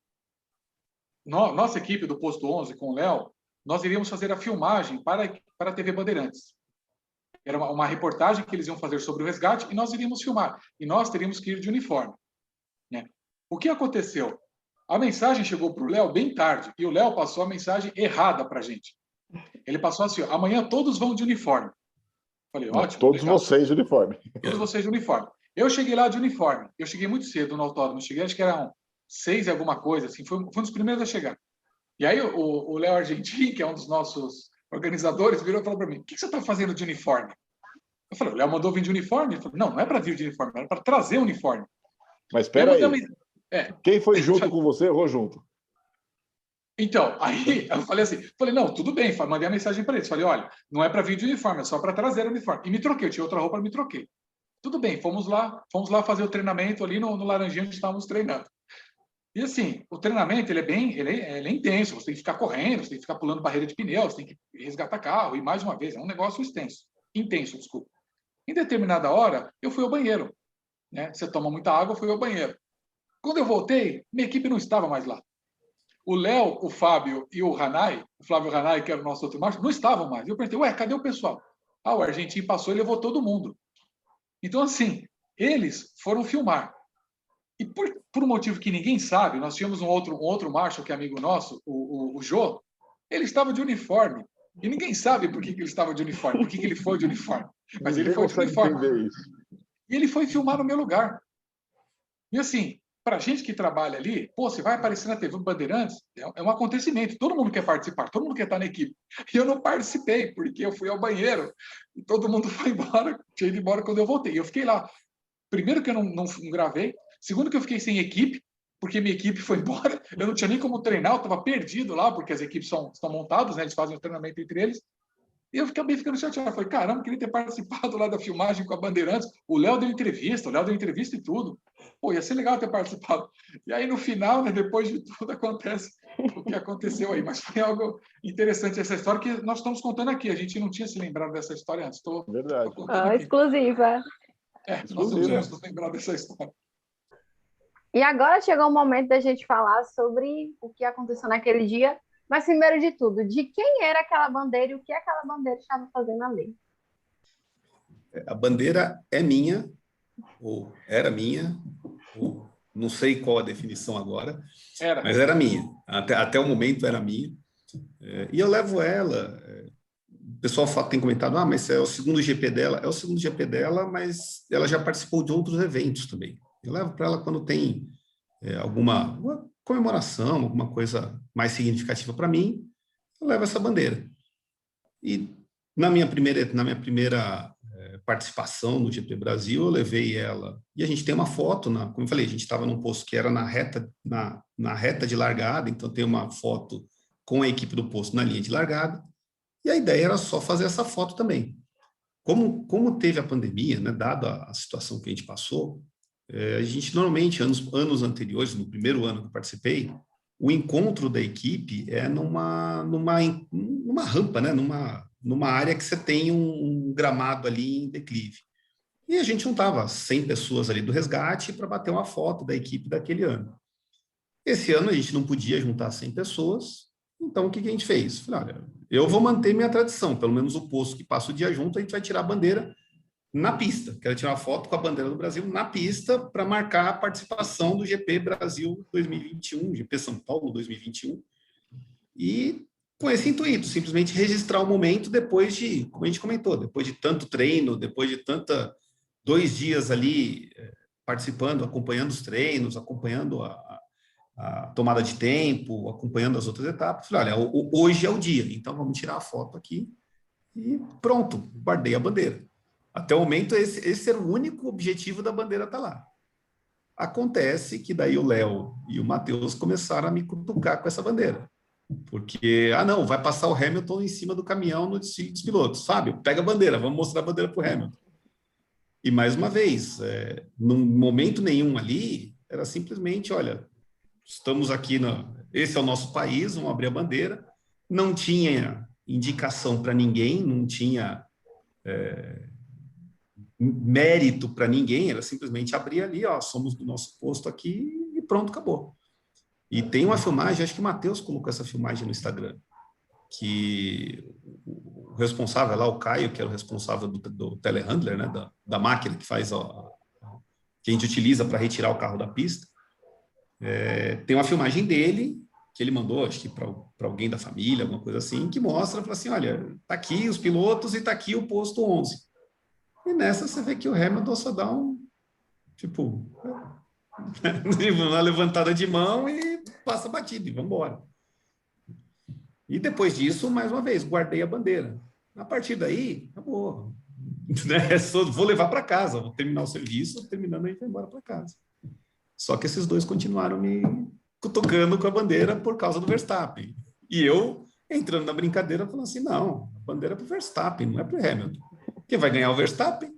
nossa equipe do Posto 11 com o Léo, nós iríamos fazer a filmagem para a TV Bandeirantes. Era uma reportagem que eles iam fazer sobre o resgate e nós iríamos filmar. E nós teríamos que ir de uniforme. Né? O que aconteceu? A mensagem chegou para o Léo bem tarde e o Léo passou a mensagem errada para a gente. Ele passou assim, amanhã todos vão de uniforme. Falei, ótimo. Todos vocês de uniforme. Todos vocês de uniforme. Eu cheguei lá de uniforme. Eu cheguei muito cedo no autódromo. Cheguei, acho que eram 6 e alguma coisa. Assim, foi um dos primeiros a chegar. E aí o Léo Argentin, que é um dos nossos organizadores, virou e falou para mim, o que você está fazendo de uniforme? Eu falei, o Léo mandou vir de uniforme? Ele falou, não é para vir de uniforme, era para trazer uniforme. Mas espera aí. Quem foi junto com você, errou junto. Então, aí eu falei assim, não, tudo bem, mandei a mensagem para eles, falei, olha, não é para vir de uniforme, é só para trazer uniforme. E me troquei, eu tinha outra roupa, me troquei. Tudo bem, fomos lá fazer o treinamento ali no Laranjinha, onde estávamos treinando. E assim, o treinamento, ele é intenso, você tem que ficar correndo, você tem que ficar pulando barreira de pneu, você tem que resgatar carro, e mais uma vez, é um negócio intenso, desculpa. Em determinada hora, eu fui ao banheiro, né? Você toma muita água, eu fui ao banheiro. Quando eu voltei, minha equipe não estava mais lá. O Léo, o Fábio e o Flávio Ranai, que era o nosso outro macho, não estavam mais. Eu perguntei, cadê o pessoal? O Argentinho passou e levou todo mundo. Então, assim, eles foram filmar. E por um motivo que ninguém sabe, nós tínhamos um outro macho que é amigo nosso, o Jô, ele estava de uniforme. E ninguém sabe por que ele estava de uniforme, por que ele foi de uniforme. Mas ele foi de uniforme. E ele foi filmar no meu lugar. E assim, para a gente que trabalha ali, você vai aparecer na TV Bandeirantes, é um acontecimento. Todo mundo quer participar, todo mundo quer estar na equipe. E eu não participei, porque eu fui ao banheiro e todo mundo foi embora, tinha ido embora quando eu voltei. Eu fiquei lá. Primeiro que eu não gravei, segundo que eu fiquei sem equipe, porque minha equipe foi embora. Eu não tinha nem como treinar, eu estava perdido lá, porque as equipes estão montadas, né? Eles fazem o treinamento entre eles. E eu acabei ficando chateado. Eu falei, caramba, queria ter participado lá da filmagem com a Bandeirantes. O Léo deu entrevista e tudo. Pô, ia ser legal ter participado. E aí, no final, né, depois de tudo, acontece o que aconteceu aí. Mas foi algo interessante essa história que nós estamos contando aqui. A gente não tinha se lembrado dessa história antes. Exclusiva. Nós não tínhamos lembrado dessa história. E agora chegou o momento da gente falar sobre o que aconteceu naquele dia, mas primeiro de tudo, de quem era aquela bandeira e o que aquela bandeira estava fazendo ali. A bandeira é minha, ou era minha, ou não sei qual a definição agora, mas era minha. Até o momento era minha. E eu levo ela. O pessoal tem comentado, mas é o segundo GP dela. É o segundo GP dela, mas ela já participou de outros eventos também. Eu levo para ela quando tem alguma comemoração, alguma coisa mais significativa para mim, eu levo essa bandeira. E na minha primeira participação no GP Brasil, eu levei ela, e a gente tem uma foto, como eu falei, a gente estava num posto que era na reta de largada, então tem uma foto com a equipe do posto na linha de largada, e a ideia era só fazer essa foto também. Como teve a pandemia, né, dada a situação que a gente passou, a gente normalmente, anos anteriores, no primeiro ano que eu participei, o encontro da equipe é numa rampa, né, numa área que você tem um gramado ali em declive. E a gente juntava 100 pessoas ali do resgate para bater uma foto da equipe daquele ano. Esse ano a gente não podia juntar 100 pessoas, então o que a gente fez? Falei, olha, eu vou manter minha tradição, pelo menos o posto que passa o dia junto, a gente vai tirar a bandeira na pista. Quero tirar uma foto com a bandeira do Brasil na pista para marcar a participação do GP Brasil 2021, GP São Paulo 2021. E com esse intuito, simplesmente registrar o momento depois de, como a gente comentou, depois de tanto treino, depois de 2 dias ali participando, acompanhando os treinos, acompanhando a tomada de tempo, acompanhando as outras etapas. Falei, olha, hoje é o dia, então vamos tirar a foto aqui e pronto, guardei a bandeira. Até o momento, esse era o único objetivo da bandeira estar lá. Acontece que daí o Léo e o Matheus começaram a me cutucar com essa bandeira. Porque, não, vai passar o Hamilton em cima do caminhão no desfile dos pilotos. Fábio, pega a bandeira, vamos mostrar a bandeira para o Hamilton. E, mais uma vez, num momento nenhum ali, era simplesmente, olha, estamos aqui, esse é o nosso país, vamos abrir a bandeira. Não tinha indicação para ninguém, não tinha mérito para ninguém, era simplesmente abrir ali, somos do nosso posto aqui e pronto, acabou. E tem uma filmagem, acho que o Matheus colocou essa filmagem no Instagram, que o responsável lá, o Caio, que era o responsável do telehandler, né, da máquina que faz que a gente utiliza para retirar o carro da pista, tem uma filmagem dele, que ele mandou, acho que para alguém da família, alguma coisa assim, que mostra, fala assim, olha, tá aqui os pilotos e tá aqui o posto 11. E nessa você vê que o Hamilton só dá uma levantada de mão e passa batido, e vamos embora. E depois disso, mais uma vez, guardei a bandeira. A partir daí, acabou. Vou levar para casa, vou terminar o serviço, terminando aí, vou embora para casa. Só que esses dois continuaram me cutucando com a bandeira por causa do Verstappen. E eu, entrando na brincadeira, falando assim, não, a bandeira é para o Verstappen, não é para o Hamilton. Quem vai ganhar o Verstappen?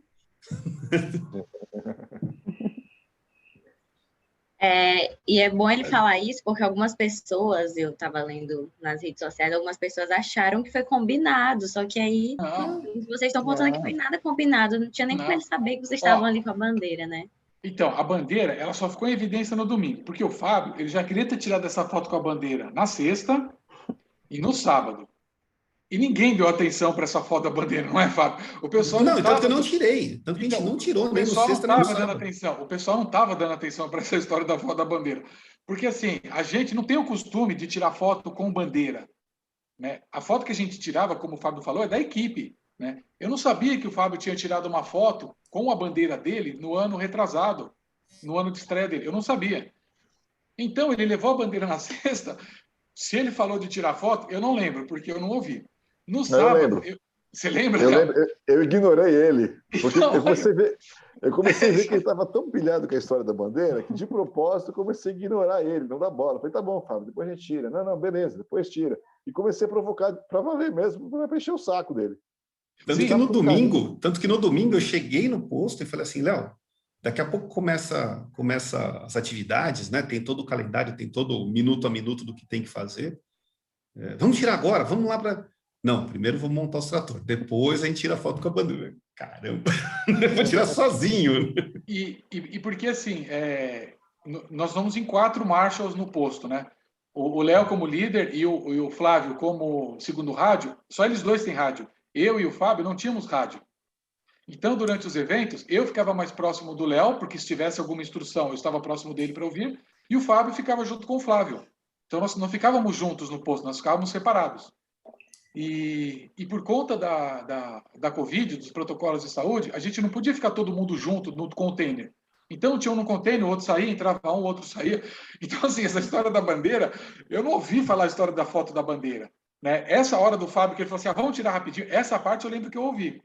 E é bom ele falar isso, porque algumas pessoas, eu estava lendo nas redes sociais, algumas pessoas acharam que foi combinado, só que aí vocês estão contando que foi nada combinado, não tinha nem como ele saber que vocês estavam ali com a bandeira, né? Então, a bandeira, ela só ficou em evidência no domingo, porque o Fábio, ele já queria ter tirado essa foto com a bandeira na sexta e no sábado. E ninguém deu atenção para essa foto da bandeira, não é, Fábio? O pessoal não, tanto que eu não tirei. Tanto que a gente não tirou, nem no sexta, nem no sábado. O pessoal não estava dando atenção para essa história da foto da bandeira. Porque, assim, a gente não tem o costume de tirar foto com bandeira, né? A foto que a gente tirava, como o Fábio falou, é da equipe, né? Eu não sabia que o Fábio tinha tirado uma foto com a bandeira dele no ano retrasado, no ano de estreia dele. Eu não sabia. Então, ele levou a bandeira na sexta. Se ele falou de tirar foto, eu não lembro, porque eu não ouvi. No sábado, você lembra? Eu ignorei ele, porque então, eu comecei a ver que ele estava tão pilhado com a história da bandeira que, de propósito, eu comecei a ignorar ele, não dá bola. Falei, tá bom, Fábio, depois a gente tira. Não, beleza, depois tira. E comecei a provocar para valer mesmo, para encher o saco dele. Tanto que no domingo eu cheguei no posto e falei assim, Léo, daqui a pouco começa as atividades, né? Tem todo o calendário, tem todo o minuto a minuto do que tem que fazer. Vamos tirar agora, vamos lá para... Não, primeiro vou montar os tratores, depois a gente tira a foto com a bandeira. Caramba, eu vou tirar sozinho. E porque, assim, nós vamos em 4 marshals no posto, né? O Léo como líder e o Flávio como segundo rádio, só eles dois têm rádio. Eu e o Fábio não tínhamos rádio. Então, durante os eventos, eu ficava mais próximo do Léo, porque se tivesse alguma instrução, eu estava próximo dele para ouvir, e o Fábio ficava junto com o Flávio. Então, nós não ficávamos juntos no posto, nós ficávamos separados. E por conta da Covid, dos protocolos de saúde, a gente não podia ficar todo mundo junto no container. Então, tinha um no container, o outro saía, entrava um, o outro saía. Então, assim, essa história da bandeira, eu não ouvi falar a história da foto da bandeira. Né? Essa hora do Fábio, que ele falou assim, vamos tirar rapidinho, essa parte eu lembro que eu ouvi.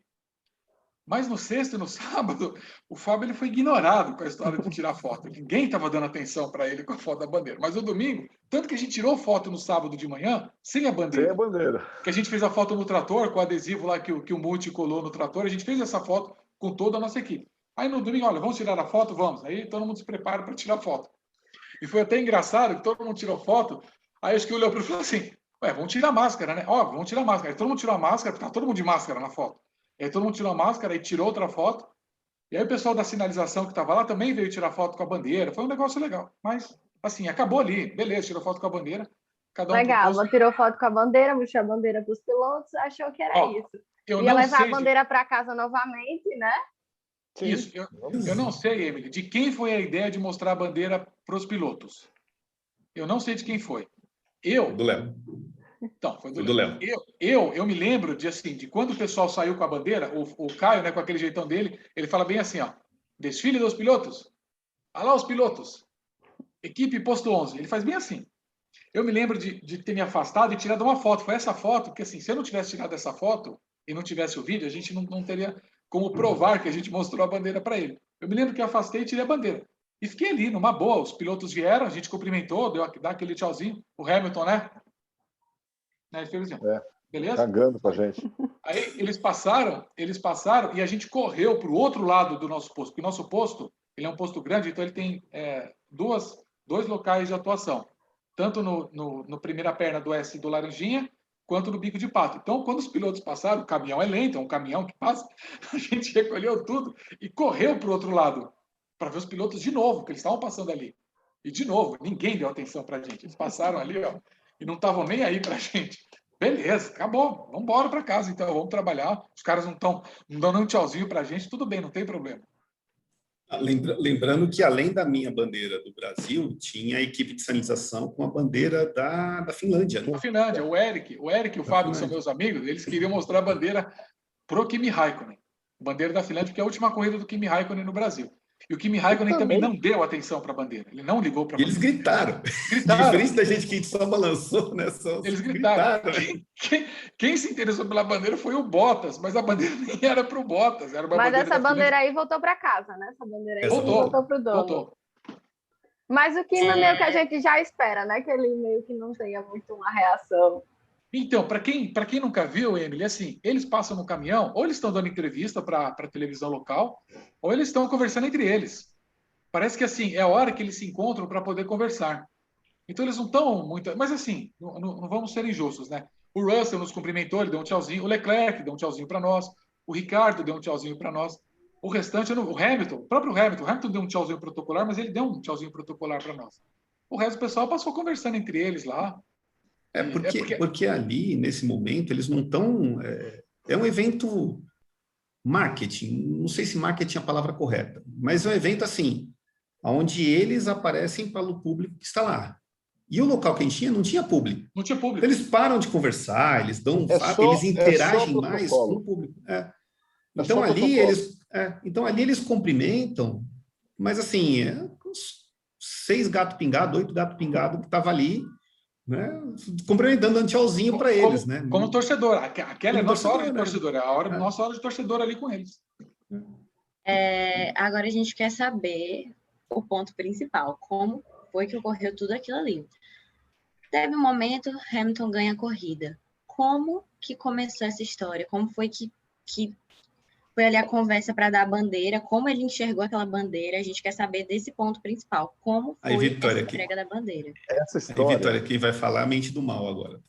Mas no sexto e no sábado, o Fábio ele foi ignorado com a história de tirar foto. Ninguém estava dando atenção para ele com a foto da bandeira. Mas no domingo, tanto que a gente tirou foto no sábado de manhã, sem a bandeira. Sem a bandeira. Que a gente fez a foto no trator, com o adesivo lá que o Multi colou no trator. A gente fez essa foto com toda a nossa equipe. Aí no domingo, olha, vamos tirar a foto? Vamos. Aí todo mundo se prepara para tirar foto. E foi até engraçado que todo mundo tirou foto. Aí acho que olhou para ele e falou assim, vamos tirar a máscara, né? Óbvio, vamos tirar a máscara. Aí todo mundo tirou a máscara, tá todo mundo de máscara na foto. E aí todo mundo tirou a máscara e tirou outra foto. E aí o pessoal da sinalização que estava lá também veio tirar foto com a bandeira. Foi um negócio legal. Mas, assim, acabou ali. Beleza, tirou foto com a bandeira. Cada um legal, tirou foto com a bandeira, mostrou a bandeira para os pilotos, achou que era isso. Ia levar a bandeira para casa novamente, né? Sim. Isso. Eu não sei, Emily, de quem foi a ideia de mostrar a bandeira para os pilotos. Eu não sei de quem foi. Do Léo. Então, foi do Léo. Eu me lembro de quando o pessoal saiu com a bandeira, o Caio, né, com aquele jeitão dele, ele fala bem assim, desfile dos pilotos. Olha lá os pilotos. Equipe posto 11. Ele faz bem assim. Eu me lembro de ter me afastado e tirado uma foto. Foi essa foto, porque assim, se eu não tivesse tirado essa foto e não tivesse o vídeo, a gente não teria como provar que a gente mostrou a bandeira para ele. Eu me lembro que eu afastei e tirei a bandeira. E fiquei ali, numa boa. Os pilotos vieram, a gente cumprimentou, deu aquele tchauzinho. O Hamilton, né? Ele fez assim, beleza? Cagando pra gente. Aí eles passaram e a gente correu para o outro lado do nosso posto, porque o nosso posto, ele é um posto grande, então ele tem dois locais de atuação, tanto no primeira perna do S do Laranjinha, quanto no Bico de Pato. Então, quando os pilotos passaram, o caminhão é lento, é um caminhão que passa, a gente recolheu tudo e correu para o outro lado, para ver os pilotos de novo, que eles estavam passando ali. E, de novo, ninguém deu atenção para a gente. Eles passaram ali, e não estavam nem aí para a gente. Beleza, acabou. Vamos embora para casa, então. Vamos trabalhar. Os caras não dão nem um tchauzinho para a gente. Tudo bem, não tem problema. Lembrando que, além da minha bandeira do Brasil, tinha a equipe de sinalização com a bandeira da Finlândia. Da Finlândia. O Eric e o Fábio, que são meus amigos, eles queriam mostrar a bandeira pro Kimi Raikkonen. Bandeira da Finlândia, que é a última corrida do Kimi Raikkonen no Brasil. E o Kimi Raikkonen também não deu atenção para a bandeira. Ele não ligou para a bandeira. Eles gritaram. Diferente da gente que só balançou, né? Eles gritaram. Quem se interessou pela bandeira foi o Bottas, mas a bandeira nem era para o Bottas. Era mas essa bandeira aí voltou para casa, né? Essa bandeira aí voltou para o dono. Voltou. Mas o Kimi é meio que a gente já espera, né? Que ele meio que não tenha muito uma reação. Então, para quem nunca viu, Emily, assim, eles passam no caminhão, ou eles estão dando entrevista para a televisão local, ou eles estão conversando entre eles. Parece que assim é a hora que eles se encontram para poder conversar. Então eles não estão muito. Mas assim, não vamos ser injustos, né? O Russell nos cumprimentou, ele deu um tchauzinho. O Leclerc deu um tchauzinho para nós. O Ricardo deu um tchauzinho para nós. O restante, o Hamilton, o próprio Hamilton. O Hamilton deu um tchauzinho protocolar, mas ele deu um tchauzinho protocolar para nós. O resto do pessoal passou conversando entre eles lá. Porque ali, nesse momento, eles não estão... É um evento marketing. Não sei se marketing é a palavra correta, mas é um evento assim, onde eles aparecem para o público que está lá. E o local que a gente tinha não tinha público. Não tinha público. Eles param de conversar, eles dão, eles interagem mais com o público. Então ali eles cumprimentam, mas assim, 6 gatos pingados, 8 gatos pingados que estavam ali, né, cumprimentando, dando tchauzinho para eles, né? Como torcedor. Aquela é a nossa hora de torcedor, é a nossa hora de torcedor ali com eles. Agora a gente quer saber o ponto principal, como foi que ocorreu tudo aquilo ali. Teve um momento, Hamilton ganha a corrida. Como que começou essa história? Como foi que foi ali a conversa para dar a bandeira? Como ele enxergou aquela bandeira? A gente quer saber desse ponto principal. Como foi essa entrega da bandeira? Essa história... Aí, Vitória, quem vai falar a mente do mal agora.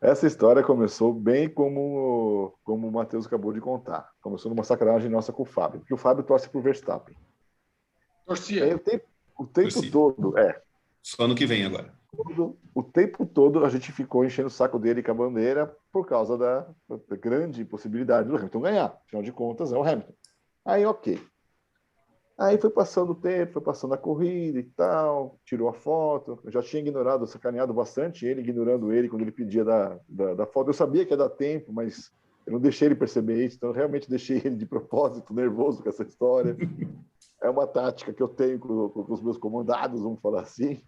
Essa história começou bem como o Matheus acabou de contar. Começou numa sacanagem nossa com o Fábio, porque o Fábio torce para o Verstappen. Torcia. O tempo Torcia. todo, Só ano que vem agora. o tempo todo a gente ficou enchendo o saco dele com a bandeira por causa da grande possibilidade do Hamilton ganhar. Afinal de contas, é o Hamilton. Aí, ok. Aí foi passando o tempo, foi passando a corrida e tal, tirou a foto. Eu já tinha ignorado, sacaneado bastante ele, ignorando ele quando ele pedia da foto. Eu sabia que ia dar tempo, mas eu não deixei ele perceber isso, então eu realmente deixei ele de propósito, nervoso com essa história. É uma tática que eu tenho com os meus comandados, vamos falar assim.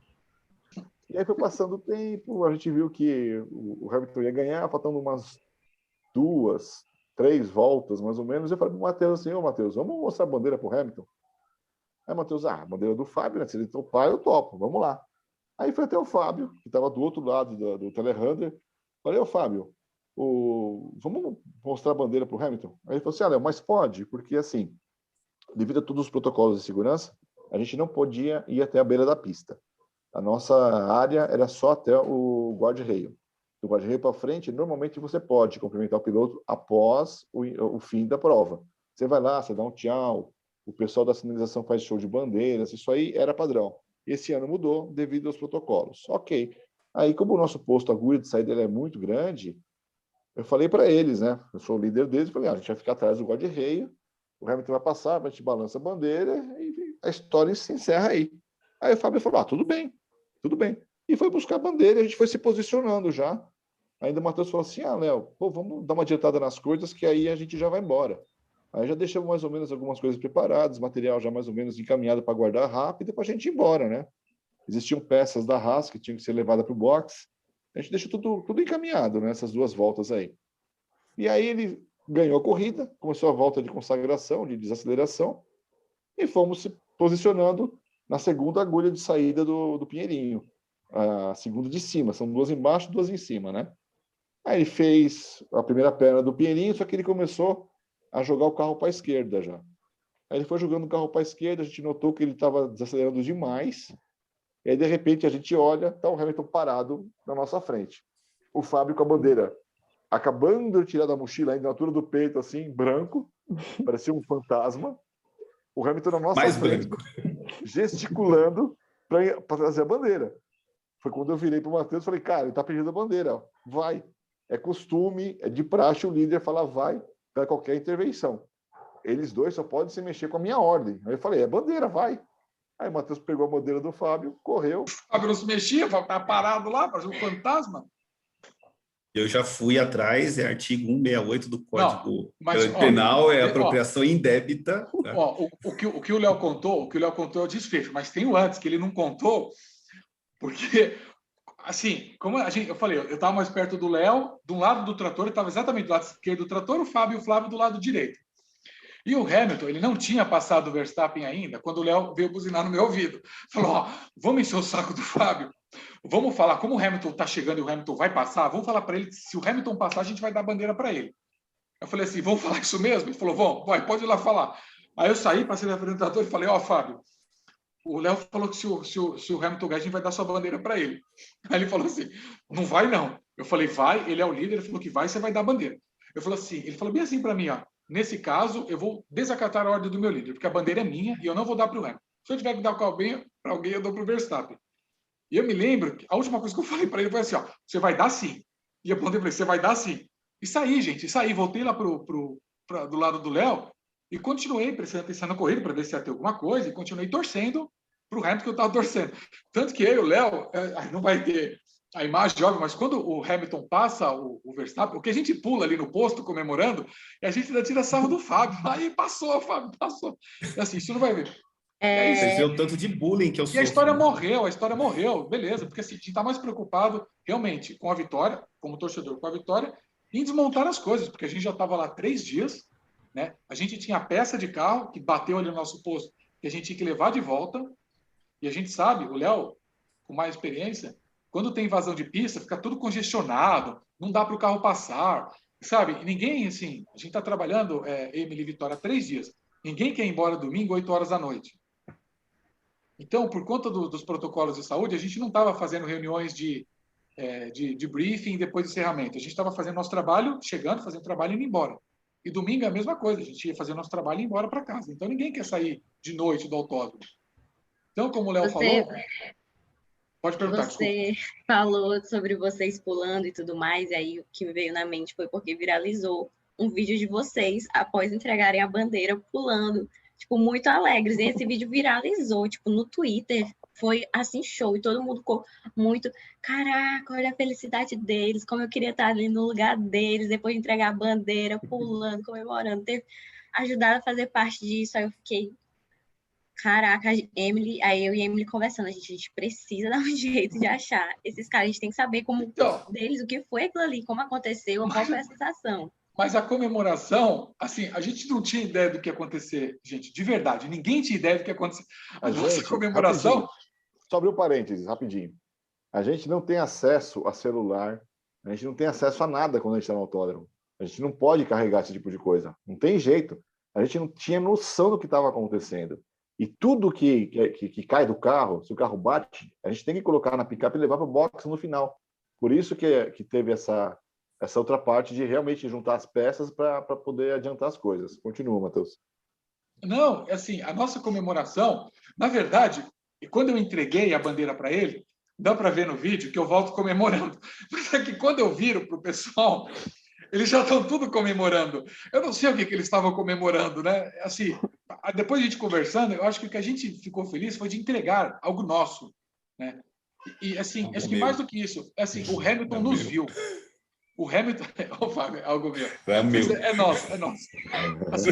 E aí foi passando o tempo, a gente viu que o Hamilton ia ganhar, faltando umas 2, 3 voltas, mais ou menos. Eu falei para o Matheus assim, Matheus, vamos mostrar a bandeira para o Hamilton? Aí o Matheus, a bandeira do Fábio, né? Se ele topar, eu topo, vamos lá. Aí foi até o Fábio, que estava do outro lado do telehandler. Falei, Fábio, vamos mostrar a bandeira para o Hamilton? Aí ele falou assim, Léo, mas pode, porque assim, devido a todos os protocolos de segurança, a gente não podia ir até a beira da pista. A nossa área era só até o guarda-reio. Do guarda-reio para frente, normalmente você pode cumprimentar o piloto após o fim da prova. Você vai lá, você dá um tchau, o pessoal da sinalização faz show de bandeiras, isso aí era padrão. Esse ano mudou devido aos protocolos. Ok. Aí, como o nosso posto, a agulha de saída é muito grande, eu falei para eles, né? Eu sou o líder deles, falei, a gente vai ficar atrás do guarda-reio, o Hamilton vai passar, a gente balança a bandeira e a história se encerra aí. Aí o Fábio falou, tudo bem. E foi buscar a bandeira, a gente foi se posicionando já. Ainda o Matheus falou assim, Léo, vamos dar uma adiantada nas coisas que aí a gente já vai embora. Aí já deixamos mais ou menos algumas coisas preparadas, material já mais ou menos encaminhado para guardar rápido para a gente ir embora, né? Existiam peças da Haas que tinham que ser levadas para o box. A gente deixou tudo encaminhado, né? Essas 2 voltas aí. E aí ele ganhou a corrida, começou a volta de consagração, de desaceleração, e fomos se posicionando na segunda agulha de saída do Pinheirinho. A segunda de cima, são 2 embaixo, 2 em cima, né? Aí ele fez a primeira perna do Pinheirinho, só que ele começou a jogar o carro para a esquerda já. Aí ele foi jogando o carro para a esquerda, a gente notou que ele estava desacelerando demais, e aí de repente a gente olha, tá o Hamilton parado na nossa frente. O Fábio com a bandeira acabando de tirar da mochila, ainda na altura do peito, assim, branco, parecia um fantasma. O Hamilton na nossa frente, branco, gesticulando para trazer a bandeira. Foi quando eu virei para o Matheus e falei, cara, ele está pedindo a bandeira, vai. É costume, é de praxe o líder falar vai para qualquer intervenção. Eles 2 só podem se mexer com a minha ordem. Aí eu falei, bandeira, vai. Aí o Matheus pegou a bandeira do Fábio, correu. O Fábio não se mexia, estava parado lá, parecia um fantasma. Eu já fui atrás, é artigo 168 do Código Penal, é apropriação indébita. Né? O que o Léo contou, é o desfecho, mas tem o antes, que ele não contou, porque, assim, como eu falei, eu estava mais perto do Léo, de um lado do trator, ele estava exatamente do lado esquerdo do trator, o Fábio e o Flávio do lado direito. E o Hamilton, ele não tinha passado o Verstappen ainda, quando o Léo veio buzinar no meu ouvido. Falou, vamos encher o saco do Fábio. Vamos falar, como o Hamilton está chegando e o Hamilton vai passar, vamos falar para ele que se o Hamilton passar, a gente vai dar bandeira para ele. Eu falei assim, vamos falar isso mesmo? Ele falou, vamos, pode ir lá falar. Aí eu saí, passei na frente do trator e falei, Fábio, o Léo falou que se o Hamilton ganhar, a gente vai dar sua bandeira para ele. Aí ele falou assim, não vai não. Eu falei, vai, ele é o líder, ele falou que vai, você vai dar a bandeira. Eu falei assim, ele falou bem assim para mim, nesse caso, eu vou desacatar a ordem do meu líder, porque a bandeira é minha e eu não vou dar para o Hamilton. Se eu tiver que dar para alguém, eu dou para o Verstappen. E eu me lembro que a última coisa que eu falei para ele foi assim, você vai dar sim. E eu apontei para ele, você vai dar sim. E saí, gente, voltei lá do lado do Léo e continuei prestando atenção na corrida para ver se ia ter alguma coisa e continuei torcendo para o Hamilton que eu estava torcendo. Tanto que eu e o Léo, não vai ter a imagem, óbvio, mas quando o Hamilton passa o Verstappen, o que a gente pula ali no posto comemorando, e a gente ainda tira sarro do Fábio. Aí passou, Fábio, passou. E assim, isso não vai ver. Vocês viram o tanto de bullying que eu sofro. E a história morreu, beleza, porque assim, a gente está mais preocupado realmente com a vitória, como torcedor com a vitória, e em desmontar as coisas, porque a gente já estava lá 3 dias, né? A gente tinha a peça de carro que bateu ali no nosso posto, que a gente tinha que levar de volta, e a gente sabe, o Léo, com mais experiência, quando tem invasão de pista, fica tudo congestionado, não dá para o carro passar, sabe? E ninguém, assim, a gente está trabalhando, Emily e Vitória, 3 dias, ninguém quer ir embora domingo, 8 horas da noite. Então, por conta dos protocolos de saúde, a gente não estava fazendo reuniões de briefing depois do encerramento. A gente estava fazendo nosso trabalho, chegando, fazendo trabalho e indo embora. E domingo é a mesma coisa, a gente ia fazer nosso trabalho e ir embora para casa. Então, ninguém quer sair de noite do autódromo. Então, como o Léo falou, pode perguntar, Você falou sobre vocês pulando e tudo mais, e aí o que me veio na mente foi porque viralizou um vídeo de vocês após entregarem a bandeira pulando, tipo, muito alegres. E esse vídeo viralizou, tipo, no Twitter. Foi, assim, show. E todo mundo ficou muito, caraca, olha a felicidade deles, como eu queria estar ali no lugar deles, depois de entregar a bandeira, pulando, comemorando, ter ajudado a fazer parte disso. Aí eu fiquei, caraca, Emily, aí eu e Emily conversando, a gente precisa dar um jeito de achar esses caras, a gente tem que saber como Então, deles, o que foi aquilo ali, como aconteceu, qual foi a sensação. mas a comemoração, assim, a gente não tinha ideia do que ia acontecer, gente, de verdade, ninguém tinha ideia do que ia acontecer. A nossa comemoração... Rapidinho, só abrir um parênteses, rapidinho. A gente não tem acesso a celular, a gente não tem acesso a nada quando a gente está no autódromo. A gente não pode carregar esse tipo de coisa. Não tem jeito. A gente não tinha noção do que estava acontecendo. E tudo que cai do carro, se o carro bate, a gente tem que colocar na picape e levar para o box no final. Por isso que teve essa outra parte de realmente juntar as peças para poder adiantar as coisas. Continua, Matheus. Não, assim, a nossa comemoração, na verdade, quando eu entreguei a bandeira para ele, dá para ver no vídeo que eu volto comemorando. Mas é que quando eu viro para o pessoal, eles já estão tudo comemorando. Eu não sei o que eles estavam comemorando, né? Assim, depois a gente conversando, eu acho que o que a gente ficou feliz foi de entregar algo nosso, né? E assim, acho que mais do que isso, assim, o Hamilton nos viu. O Hamilton, oh, Fábio, é algo meu. É nosso. Assim,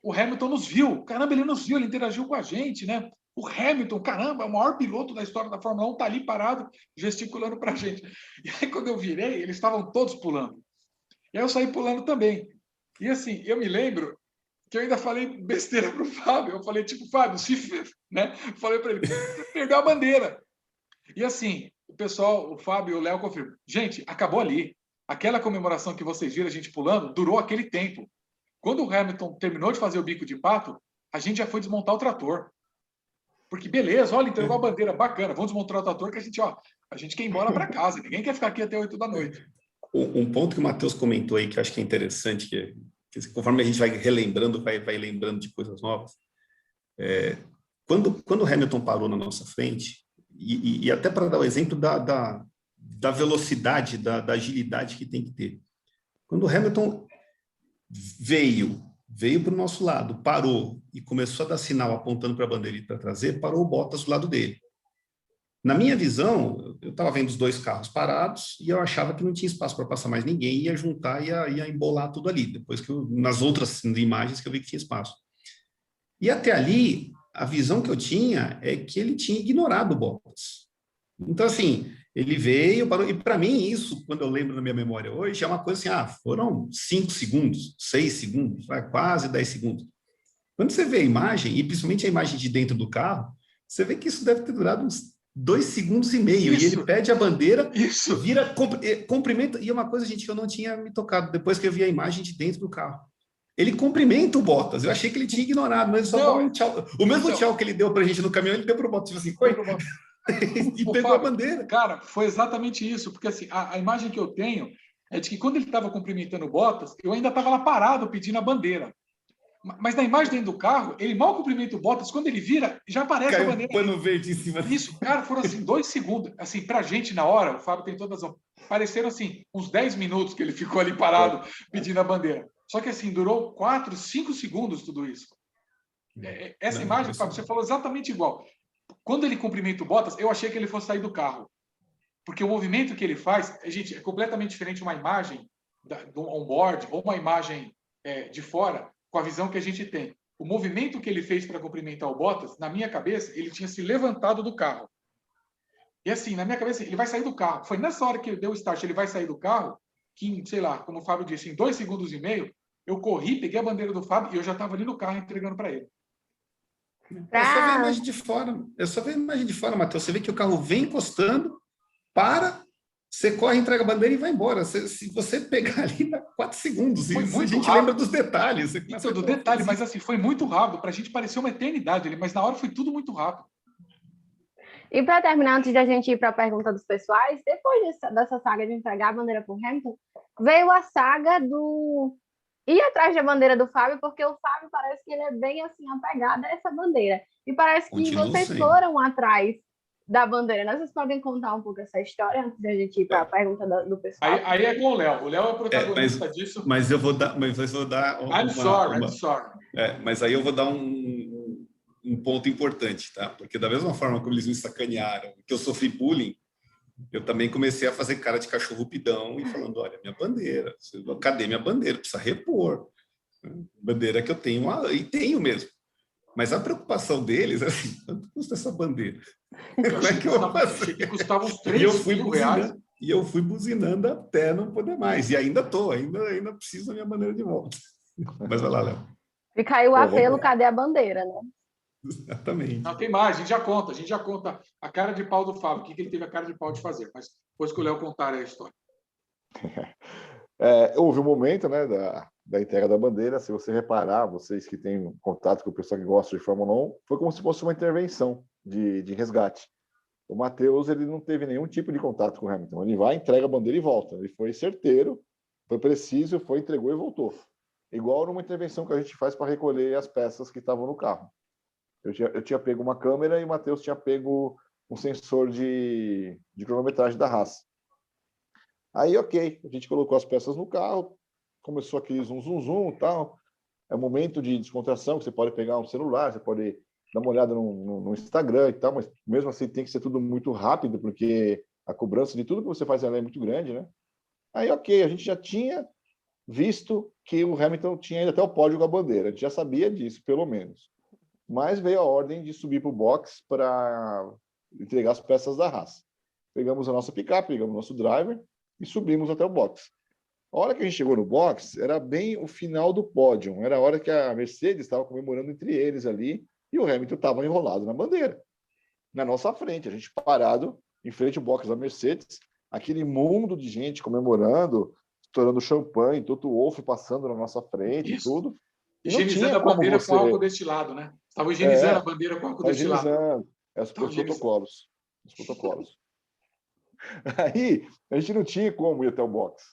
o Hamilton nos viu. Caramba, ele nos viu, ele interagiu com a gente, né? O Hamilton, caramba, o maior piloto da história da Fórmula 1 tá ali parado, gesticulando pra gente. E aí, quando eu virei, eles estavam todos pulando. E aí eu saí pulando também. E assim, eu me lembro que eu ainda falei besteira pro Fábio. Eu falei, tipo, Fábio, né? Falei para ele, perdeu a bandeira. E assim, o pessoal, o Fábio e o Léo confirmam. Gente, acabou ali. Aquela comemoração que vocês viram a gente pulando durou aquele tempo. Quando o Hamilton terminou de fazer o bico de pato, a gente já foi desmontar o trator. Porque beleza, olha, entregou a bandeira, bacana, vamos desmontar o trator que a gente quer ir embora para casa, ninguém quer ficar aqui até 8 da noite. Um ponto que o Matheus comentou aí, que eu acho que é interessante, que conforme a gente vai relembrando, vai lembrando de coisas novas, quando o Hamilton parou na nossa frente, e até para dar o exemplo da velocidade, da agilidade que tem que ter. Quando o Hamilton veio para o nosso lado, parou e começou a dar sinal apontando para a bandeira e para trazer, parou o Bottas do lado dele. Na minha visão, eu estava vendo os dois carros parados e eu achava que não tinha espaço para passar mais ninguém, ia juntar, ia embolar tudo ali, depois nas outras imagens que eu vi que tinha espaço. E até ali, a visão que eu tinha é que ele tinha ignorado o Bottas. Então, assim, ele veio, parou, e para mim isso, quando eu lembro na minha memória hoje, é uma coisa assim, foram 5 segundos, 6 segundos, quase 10 segundos. Quando você vê a imagem, e principalmente a imagem de dentro do carro, você vê que isso deve ter durado uns 2 segundos e meio, e ele pede a bandeira, vira, cumprimenta, e é uma coisa, gente, que eu não tinha me tocado, depois que eu vi a imagem de dentro do carro. Ele cumprimenta o Bottas, eu achei que ele tinha ignorado, mas só dá um tchau. O mesmo tchau que ele deu pra gente no caminhão, ele deu pro Bottas, tipo assim, foi? E pegou Fábio, a bandeira. Cara, foi exatamente isso, porque assim, a imagem que eu tenho é de que quando ele estava cumprimentando o Bottas, eu ainda estava lá parado pedindo a bandeira. Mas na imagem dentro do carro, ele mal cumprimenta o Bottas, quando ele vira, já aparece a bandeira. Pano verde em cima. Isso, cara, foram assim 2 segundos. Assim, pra gente na hora, o Fábio tem toda razão. Pareceram assim, uns 10 minutos que ele ficou ali parado pedindo a bandeira. Só que assim, durou 4, 5 segundos tudo isso. Essa imagem, Fábio, você falou exatamente igual. Quando ele cumprimenta o Bottas, eu achei que ele fosse sair do carro. Porque o movimento que ele faz, gente, é completamente diferente de uma imagem do on-board ou uma imagem de fora, com a visão que a gente tem. O movimento que ele fez para cumprimentar o Bottas, na minha cabeça, ele tinha se levantado do carro. E assim, na minha cabeça, ele vai sair do carro. Foi nessa hora que ele deu o start, ele vai sair do carro, que, sei lá, como o Fábio disse, em 2 segundos e meio, eu corri, peguei a bandeira do Fábio e eu já estava ali no carro entregando para ele. É só ver a imagem de fora. É só ver a imagem de fora, Matheus. Você vê que o carro vem encostando, para, você corre, entrega a bandeira e vai embora. Se você pegar ali, dá 4 segundos. Foi muito a gente rápido. lembra dos detalhes. Isso, do detalhe, mas assim, foi muito rápido. Para a gente pareceu uma eternidade ali, mas na hora foi tudo muito rápido. E para terminar, antes da gente ir para a pergunta dos pessoais, depois dessa saga de entregar a bandeira para o Hamilton, veio a saga ir atrás da bandeira do Fábio, porque o Fábio parece que ele é bem assim apegado a essa bandeira. E parece que Continua vocês sendo. foram atrás da bandeira, né? Vocês podem contar um pouco essa história antes da gente ir para a pergunta do pessoal? Aí é com o Léo. O Léo é o protagonista disso. Mas eu vou dar I'm sorry. mas aí eu vou dar um ponto importante, tá? Porque da mesma forma como eles me sacanearam, que eu sofri bullying, eu também comecei a fazer cara de cachorro pidão e falando, olha, minha bandeira, cadê minha bandeira? Precisa repor. Bandeira que eu tenho, e tenho mesmo. Mas a preocupação deles é assim, quanto custa essa bandeira? Como é que eu vou fazer? Achei que custava uns 3 mil reais. E eu fui buzinando até não poder mais. E ainda ainda preciso da minha bandeira de volta. Mas vai lá, Léo. E caiu o apelo, cadê a bandeira, né? Exatamente. Não, tem mais, a gente já conta a cara de pau do Fábio, o que ele teve a cara de pau de fazer. Mas depois que o Léo contar a história. Houve um momento, né, da entrega da bandeira. Se você reparar, vocês que têm contato com o pessoal que gosta de Fórmula 1, foi como se fosse uma intervenção de resgate. O Matheus, ele não teve nenhum tipo de contato com o Hamilton. Ele vai, entrega a bandeira e volta. Ele foi certeiro, foi preciso, entregou e voltou. Igual numa intervenção que a gente faz para recolher as peças que estavam no carro. Eu tinha pego uma câmera e o Matheus tinha pego um sensor de cronometragem da Haas. Aí, ok, a gente colocou as peças no carro, começou aquele zum e tal. É um momento de descontração, que você pode pegar um celular, você pode dar uma olhada no Instagram e tal, mas mesmo assim tem que ser tudo muito rápido, porque a cobrança de tudo que você faz ela é muito grande, né? Aí, ok, a gente já tinha visto que o Hamilton tinha ido até o pódio com a bandeira, a gente já sabia disso, pelo menos. Mas veio a ordem de subir para o box para entregar as peças da Haas. Pegamos a nossa picape, pegamos o nosso driver e subimos até o box. A hora que a gente chegou no box, era bem o final do pódio. Era a hora que a Mercedes estava comemorando entre eles ali e o Hamilton estava enrolado na bandeira. Na nossa frente, a gente parado em frente ao box da Mercedes, aquele mundo de gente comemorando, estourando champanhe, Toto Wolff passando na nossa frente, tudo. Higienizando a bandeira com álcool destilado, né? Estava higienizando a bandeira com álcool destilado. Os protocolos. Aí, a gente não tinha como ir até o box.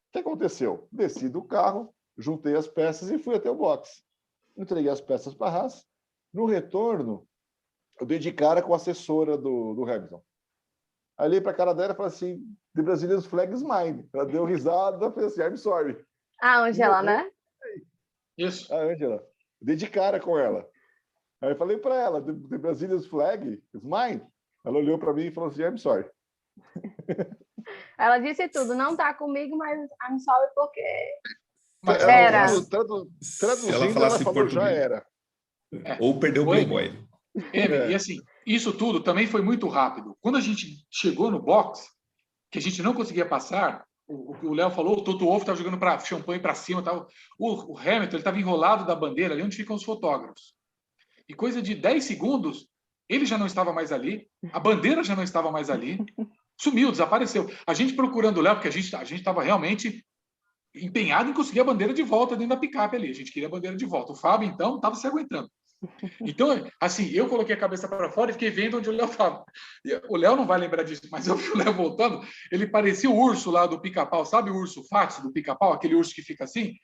O que aconteceu? Desci do carro, juntei as peças e fui até o box. Entreguei as peças para a Haas. No retorno, eu dei de cara com a assessora do Hamilton. Aí olhei para a cara dela e falei assim, The Brazilian flag is mine. Ela deu risada, falei assim, I'm sorry. A Ângela, né? Isso. A Ângela. Dei de cara com ela. Aí eu falei para ela, The Brazilian flag is mine. Ela olhou para mim e falou assim, I'm sorry. Ela disse tudo, não tá comigo, mas I'm sorry porque era. Traduzindo, ela falou, já era. Ou perdeu o Playboy. E assim, isso tudo também foi muito rápido. Quando a gente chegou no box, que a gente não conseguia passar, o Léo falou, o Toto Wolff estava jogando champanhe para cima, tal. O Hamilton estava enrolado da bandeira, ali onde ficam os fotógrafos. E coisa de 10 segundos, ele já não estava mais ali, a bandeira já não estava mais ali, sumiu, desapareceu. A gente procurando o Léo, porque a gente estava realmente empenhado em conseguir a bandeira de volta dentro da picape ali. A gente queria a bandeira de volta. O Fábio, então, estava se aguentando. Então, assim, eu coloquei a cabeça para fora e fiquei vendo onde o Léo estava. O Léo não vai lembrar disso, mas eu vi o Léo voltando, ele parecia o urso lá do Pica-Pau, sabe o urso Fátio do Pica-Pau, aquele urso que fica assim?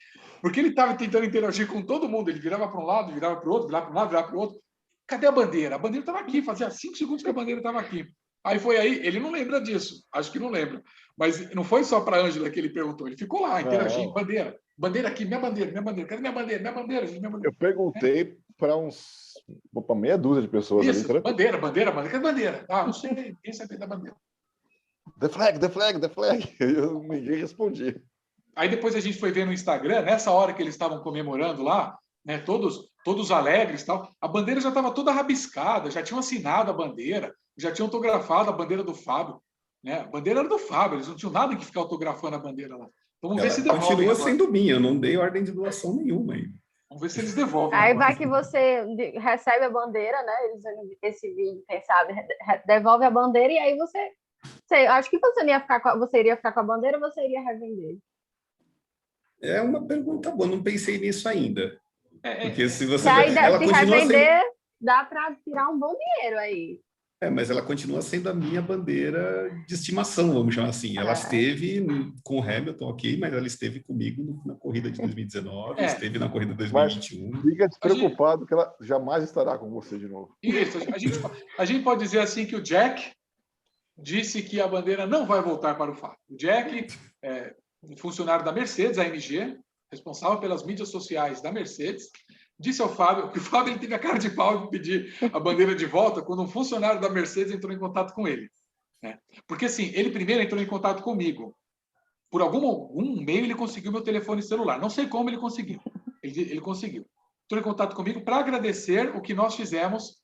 Porque ele estava tentando interagir com todo mundo, ele virava para um lado, virava para o outro, virava para um lado, virava para o outro. Cadê a bandeira? A bandeira estava aqui, fazia 5 segundos que a bandeira estava aqui. Aí foi aí, ele não lembra disso, acho que não lembra. Mas não foi só para a Ângela que ele perguntou, ele ficou lá, interagindo, bandeira aqui, minha bandeira, cadê minha bandeira, minha bandeira? Eu perguntei para meia dúzia de pessoas. Isso, ali. Bandeira, cadê a bandeira? Ah, não sei, ninguém sabia da bandeira. The flag. Ninguém respondia. Aí depois a gente foi ver no Instagram, nessa hora que eles estavam comemorando lá, né, todos alegres e tal, a bandeira já estava toda rabiscada, já tinham assinado a bandeira, já tinham autografado a bandeira do Fábio. Né? A bandeira era do Fábio, eles não tinham nada que ficar autografando a bandeira lá. Vamos ver se devolve. Continua sendo minha, eu não dei ordem de doação nenhuma ainda. Vamos ver se eles devolvem. Aí vai que você recebe a bandeira, né? Eles esse vídeo, quem sabe, devolve a bandeira e aí você acho que você iria ficar com a bandeira ou você iria revender? É uma pergunta boa, não pensei nisso ainda. Porque se você aí, ela se continua revender, dá para tirar um bom dinheiro aí. Mas ela continua sendo a minha bandeira de estimação, vamos chamar assim. Ela esteve com o Hamilton, ok, mas ela esteve comigo na corrida de 2019, esteve na corrida de 2021. Mas fica despreocupado que ela jamais estará com você de novo. Isso, a gente pode dizer assim que o Jack disse que a bandeira não vai voltar para o Fábio. O Jack é funcionário da Mercedes, AMG, responsável pelas mídias sociais da Mercedes, disse ao Fábio que o Fábio ele teve a cara de pau de pedir a bandeira de volta quando um funcionário da Mercedes entrou em contato com ele. Né? Porque, assim, ele primeiro entrou em contato comigo. Por algum meio, ele conseguiu meu telefone celular. Não sei como ele conseguiu. Ele conseguiu. Entrou em contato comigo para agradecer o que nós fizemos,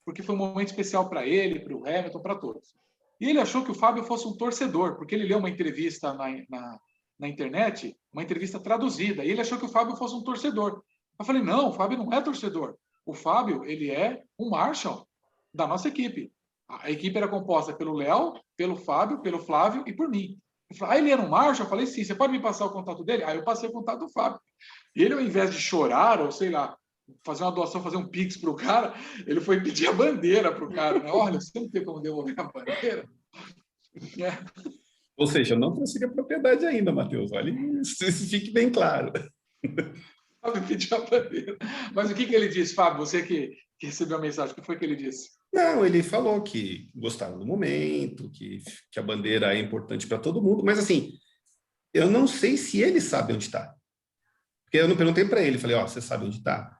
porque foi um momento especial para ele, para o Hamilton, para todos. E ele achou que o Fábio fosse um torcedor, porque ele leu uma entrevista na internet, uma entrevista traduzida, e ele achou que o Fábio fosse um torcedor. Eu falei, não, o Fábio não é torcedor. O Fábio, ele é um Marshall da nossa equipe. A equipe era composta pelo Léo, pelo Fábio, pelo Flávio e por mim. Ele falou, ele era um Marshall? Eu falei, sim, você pode me passar o contato dele? Aí eu passei o contato do Fábio. E ele, ao invés de chorar, ou sei lá, fazer uma doação, fazer um pix para o cara, ele foi pedir a bandeira para o cara. Né? Olha, você não tem como devolver a bandeira? Ou seja, eu não consegui a propriedade ainda, Matheus. Olha, isso fique bem claro. Fábio pediu a bandeira. Mas o que ele disse, Fábio? Você que recebeu a mensagem, o que foi que ele disse? Não, ele falou que gostava do momento, que a bandeira é importante para todo mundo, mas assim, eu não sei se ele sabe onde está. Porque eu não perguntei para ele, falei, você sabe onde está?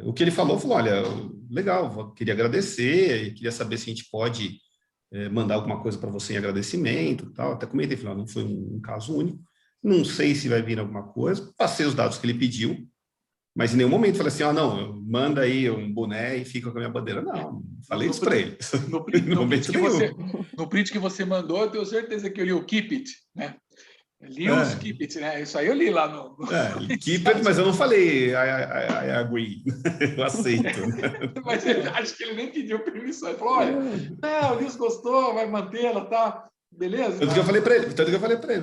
O que ele falou, olha, legal, queria agradecer, queria saber se a gente pode mandar alguma coisa para você em agradecimento e tal. Até comentei, falei, não foi um caso único, não sei se vai vir alguma coisa, passei os dados que ele pediu, mas em nenhum momento falei assim, não, manda aí um boné e fica com a minha bandeira. Não falei isso para ele. No print que você mandou, eu tenho certeza que eu li o Keep It, né? Li os Keep It, né? Isso aí eu li lá no... Keep It, mas eu não falei I agree, eu aceito. Né? Mas acho que ele nem pediu permissão. Ele falou, olha, o Nils gostou, vai mantê-la, tá? Beleza? Tanto que eu falei para ele,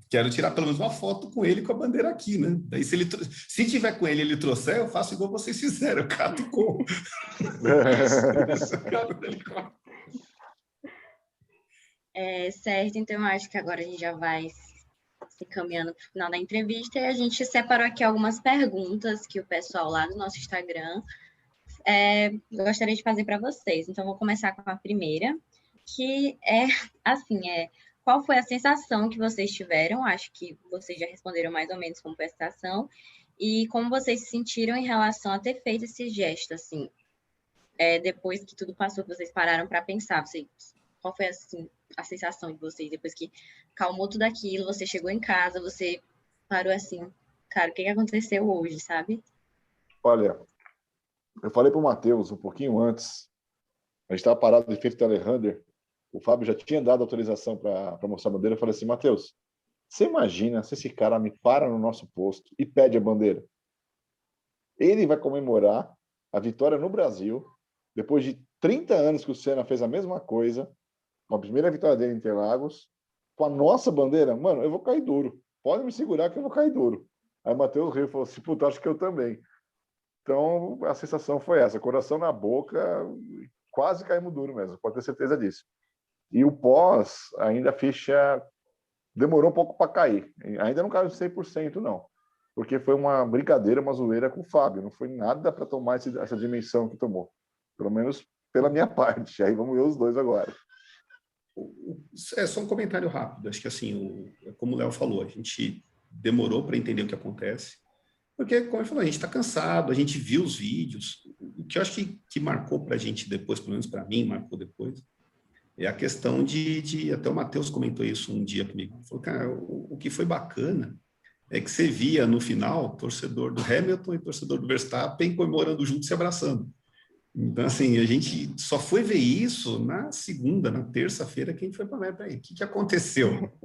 quero tirar pelo menos uma foto com ele com a bandeira aqui, né? Daí se tiver com ele trouxer, eu faço igual vocês fizeram, eu cato e como. Certo, então eu acho que agora a gente já vai se caminhando para o final da entrevista e a gente separou aqui algumas perguntas que o pessoal lá do nosso Instagram gostaria de fazer para vocês. Então, vou começar com a primeira, que qual foi a sensação que vocês tiveram? Acho que vocês já responderam mais ou menos como foi a sensação. E como vocês se sentiram em relação a ter feito esse gesto, assim, depois que tudo passou, que vocês pararam para pensar. Qual foi, assim, a sensação de vocês depois que calmou tudo aquilo, você chegou em casa, você parou assim, cara, o que aconteceu hoje, sabe? Olha, eu falei para o Matheus um pouquinho antes, a gente estava parado de frente do Alejandro, o Fábio já tinha dado autorização para mostrar a bandeira, eu falei assim, Matheus, você imagina se esse cara me para no nosso posto e pede a bandeira? Ele vai comemorar a vitória no Brasil, depois de 30 anos que o Senna fez a mesma coisa, a primeira vitória dele em Interlagos, com a nossa bandeira, mano, eu vou cair duro. Pode me segurar que eu vou cair duro. Aí o Matheus riu e falou assim, puta, acho que eu também. Então, a sensação foi essa, coração na boca, quase caímos duro mesmo, pode ter certeza disso. E o pós, ainda a ficha demorou um pouco para cair. Ainda não caiu 100%, não. Porque foi uma brincadeira, uma zoeira com o Fábio. Não foi nada para tomar essa dimensão que tomou. Pelo menos pela minha parte. Aí vamos ver os dois agora. Só um comentário rápido. Acho que, assim, como o Léo falou, a gente demorou para entender o que acontece. Porque, como ele falou, a gente está cansado, a gente viu os vídeos. O que eu acho que marcou para a gente depois, pelo menos para mim, marcou depois, é a questão de até o Matheus comentou isso um dia comigo. Ele falou, cara, o que foi bacana é que você via no final torcedor do Hamilton e torcedor do Verstappen comemorando juntos, se abraçando. Então, assim, a gente só foi ver isso na segunda, na terça-feira, que a gente foi para ver, o que aconteceu?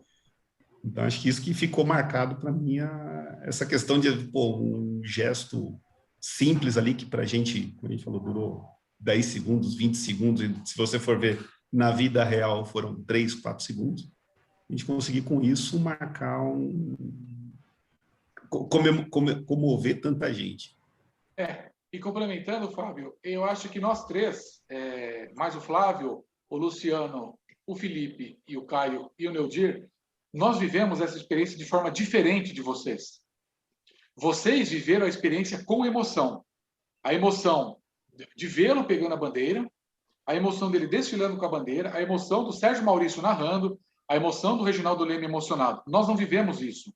Então, acho que isso que ficou marcado para mim, essa questão de um gesto simples ali, que para a gente, como a gente falou, durou 10 segundos, 20 segundos, e se você for ver na vida real foram 3, 4 segundos, a gente conseguir com isso marcar comover tanta gente. E complementando, Fábio, eu acho que nós três, mais o Flávio, o Luciano, o Felipe e o Caio e o Neudir, nós vivemos essa experiência de forma diferente de vocês. Vocês viveram a experiência com emoção. A emoção de vê-lo pegando a bandeira, a emoção dele desfilando com a bandeira, a emoção do Sérgio Maurício narrando, a emoção do Reginaldo Leme emocionado. Nós não vivemos isso.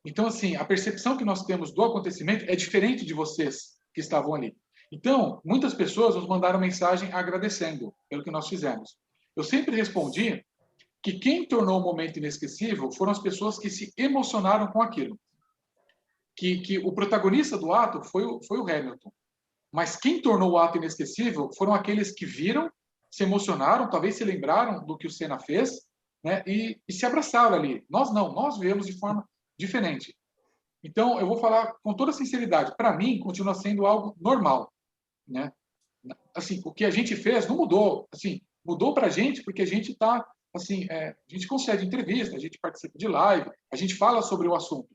Então, assim, a percepção que nós temos do acontecimento é diferente de vocês que estavam ali. Então, muitas pessoas nos mandaram mensagem agradecendo pelo que nós fizemos. Eu sempre respondi que quem tornou o momento inesquecível foram as pessoas que se emocionaram com aquilo. Que o protagonista do ato foi o Hamilton. Mas quem tornou o ato inesquecível foram aqueles que viram, se emocionaram, talvez se lembraram do que o Senna fez, né, e se abraçaram ali. Nós não, nós vemos de forma diferente. Então, eu vou falar com toda sinceridade. Para mim, continua sendo algo normal, né? Assim, o que a gente fez não mudou. Assim, mudou para a gente porque a gente está, assim, a gente concede entrevista, a gente participa de live, a gente fala sobre o assunto.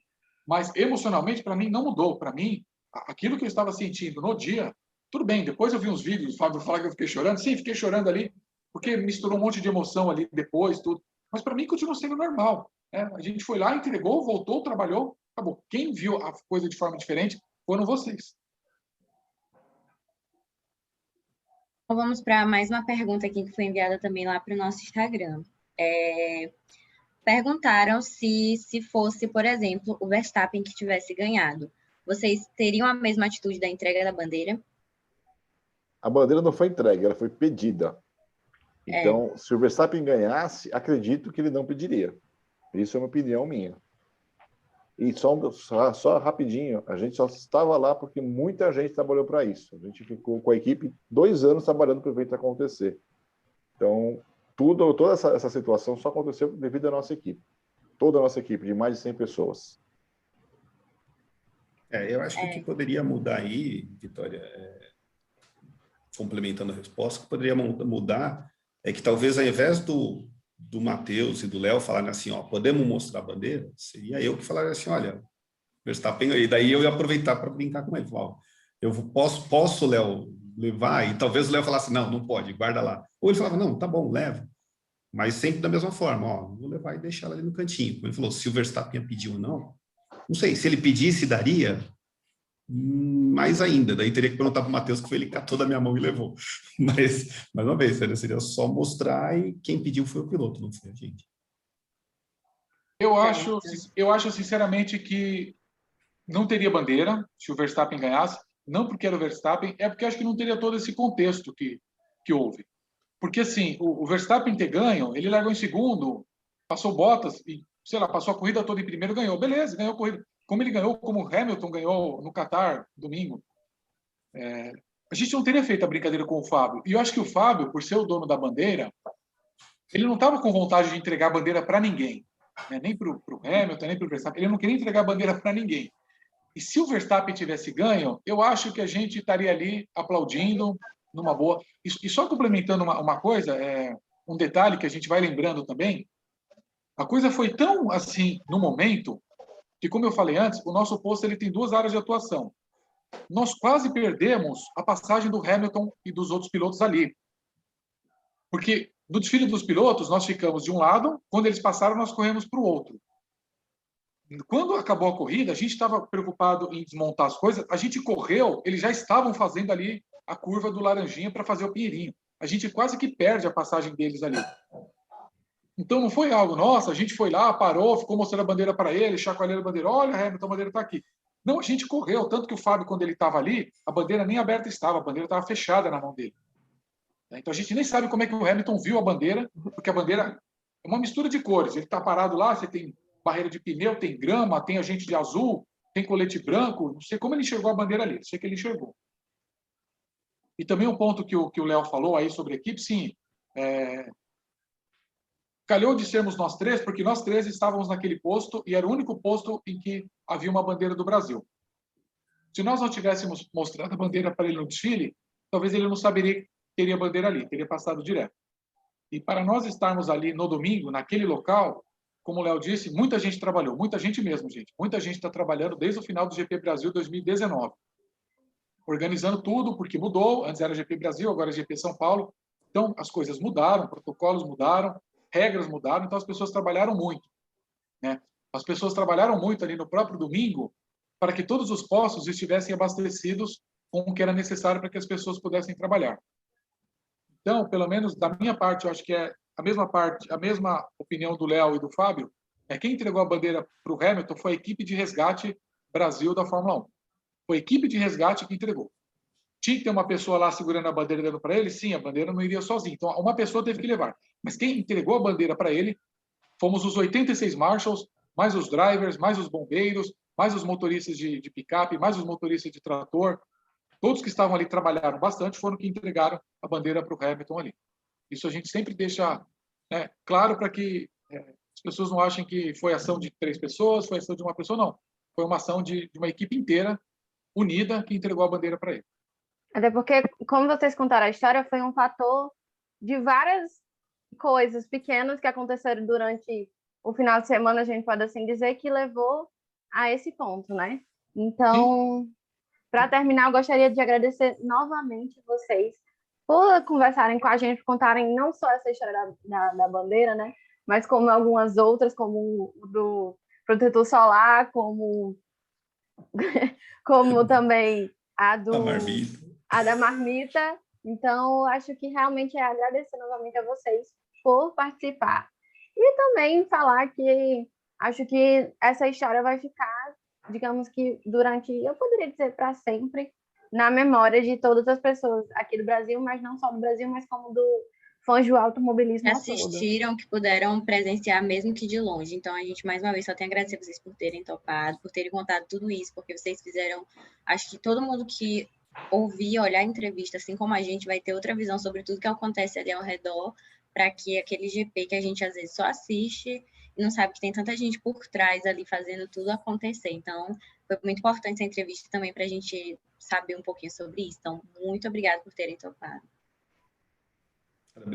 Mas emocionalmente, para mim, não mudou. Para mim, aquilo que eu estava sentindo no dia, tudo bem. Depois eu vi uns vídeos, o Fábio falar que eu fiquei chorando. Sim, fiquei chorando ali, porque misturou um monte de emoção ali depois, tudo. Mas para mim continua sendo normal. A gente foi lá, entregou, voltou, trabalhou, acabou. Quem viu a coisa de forma diferente foram vocês. Então, vamos para mais uma pergunta aqui que foi enviada também lá para o nosso Instagram. Perguntaram se fosse, por exemplo, o Verstappen que tivesse ganhado, vocês teriam a mesma atitude da entrega da bandeira? A bandeira não foi entregue, ela foi pedida. Então, se o Verstappen ganhasse, acredito que ele não pediria. Isso é uma opinião minha. E só rapidinho, a gente só estava lá porque muita gente trabalhou para isso. A gente ficou com a equipe 2 anos trabalhando para o evento acontecer. Então, toda essa situação só aconteceu devido à nossa equipe. Toda a nossa equipe, de mais de 100 pessoas. Eu acho que o que poderia mudar aí, Vitória, complementando a resposta, o que poderia mudar é que talvez ao invés do Matheus e do Léo falarem assim, ó, podemos mostrar a bandeira? Seria eu que falaria assim, olha, Verstappen, e daí eu ia aproveitar para brincar com ele. Falar, eu posso, Léo, levar? E talvez o Léo falasse, não pode, guarda lá. Ou ele falava, não, tá bom, leva. Mas sempre da mesma forma, ó, vou levar e deixar ela ali no cantinho. Como ele falou, se o Verstappen ia pedir ou não sei, se ele pedisse, daria, mais ainda. Daí teria que perguntar para o Matheus, que foi ele que catou da minha mão e levou. Mas, mais uma vez, seria só mostrar e quem pediu foi o piloto, não foi a gente. Eu acho sinceramente que não teria bandeira se o Verstappen ganhasse, não porque era o Verstappen, é porque acho que não teria todo esse contexto que houve. Porque, assim, o Verstappen ter ganho, ele largou em segundo, passou Bottas e, sei lá, passou a corrida toda em primeiro, ganhou. Beleza, ganhou a corrida. Como ele ganhou, como o Hamilton ganhou no Qatar, domingo. A gente não teria feito a brincadeira com o Fábio. E eu acho que o Fábio, por ser o dono da bandeira, ele não estava com vontade de entregar a bandeira para ninguém. Né? Nem para o Hamilton, nem para o Verstappen. Ele não queria entregar a bandeira para ninguém. E se o Verstappen tivesse ganho, eu acho que a gente estaria ali aplaudindo, numa boa. E só complementando uma coisa, um detalhe que a gente vai lembrando também, a coisa foi tão assim, no momento, que, como eu falei antes, o nosso posto ele tem 2 áreas de atuação. Nós quase perdemos a passagem do Hamilton e dos outros pilotos ali. Porque no desfile dos pilotos, nós ficamos de um lado, quando eles passaram, nós corremos para o outro. Quando acabou a corrida, a gente estava preocupado em desmontar as coisas, a gente correu, eles já estavam fazendo ali a curva do Laranjinha para fazer o Pinheirinho. A gente quase que perde a passagem deles ali. Então não foi algo, nossa, a gente foi lá, parou, ficou mostrando a bandeira para ele, chacoalhando a bandeira, olha, Hamilton, a bandeira está aqui. Não, a gente correu, tanto que o Fábio, quando ele estava ali, a bandeira nem aberta estava, a bandeira estava fechada na mão dele. Então a gente nem sabe como é que o Hamilton viu a bandeira, porque a bandeira é uma mistura de cores. Ele está parado lá, você tem barreira de pneu, tem grama, tem agente de azul, tem colete branco, não sei como ele enxergou a bandeira ali, sei que ele enxergou. E também um ponto que o Léo falou aí sobre a equipe, sim, calhou de sermos nós três, porque nós três estávamos naquele posto e era o único posto em que havia uma bandeira do Brasil. Se nós não tivéssemos mostrado a bandeira para ele no desfile, talvez ele não saberia que teria bandeira ali, teria passado direto. E para nós estarmos ali no domingo, naquele local, como o Léo disse, muita gente trabalhou, muita gente mesmo, gente. Muita gente está trabalhando desde o final do GP Brasil 2019. organizando tudo, porque mudou. Antes era GP Brasil, agora é GP São Paulo. Então, as coisas mudaram, protocolos mudaram, regras mudaram, então as pessoas trabalharam muito, né? As pessoas trabalharam muito ali no próprio domingo para que todos os postos estivessem abastecidos com o que era necessário para que as pessoas pudessem trabalhar. Então, pelo menos da minha parte, eu acho que é a mesma opinião do Léo e do Fábio, quem entregou a bandeira para o Hamilton foi a equipe de resgate Brasil da Fórmula 1. Foi a equipe de resgate que entregou. Tinha que ter uma pessoa lá segurando a bandeira e dando para ele? Sim, a bandeira não iria sozinha. Então, uma pessoa teve que levar. Mas quem entregou a bandeira para ele fomos os 86 marshals, mais os drivers, mais os bombeiros, mais os motoristas de picape, mais os motoristas de trator. Todos que estavam ali trabalharam bastante, foram que entregaram a bandeira para o Hamilton ali. Isso a gente sempre deixa, né, claro, para que as pessoas não achem que foi ação de 3 pessoas, foi ação de uma pessoa, não. Foi uma ação de uma equipe inteira, unida, que entregou a bandeira para ele. Até porque, como vocês contaram a história, foi um fator de várias coisas pequenas que aconteceram durante o final de semana, a gente pode assim dizer, que levou a esse ponto, né? Então, para terminar, eu gostaria de agradecer novamente vocês por conversarem com a gente, por contarem não só essa história da bandeira, né? Mas como algumas outras, como o do protetor solar, como também a da marmita. Então, acho que realmente é agradecer novamente a vocês por participar. E também falar que acho que essa história vai ficar, digamos que durante, eu poderia dizer para sempre, na memória de todas as pessoas aqui do Brasil, mas não só do Brasil, mas como do fãs do automobilismo todo. Assistiram, que puderam presenciar mesmo que de longe. Então, a gente, mais uma vez, só tem a agradecer vocês por terem topado, por terem contado tudo isso, porque vocês fizeram, acho que todo mundo que ouvir, olhar a entrevista, assim como a gente, vai ter outra visão sobre tudo que acontece ali ao redor, para que aquele GP que a gente às vezes só assiste e não sabe que tem tanta gente por trás ali fazendo tudo acontecer. Então, foi muito importante essa entrevista também para a gente saber um pouquinho sobre isso. Então, muito obrigada por terem topado. Obrigado.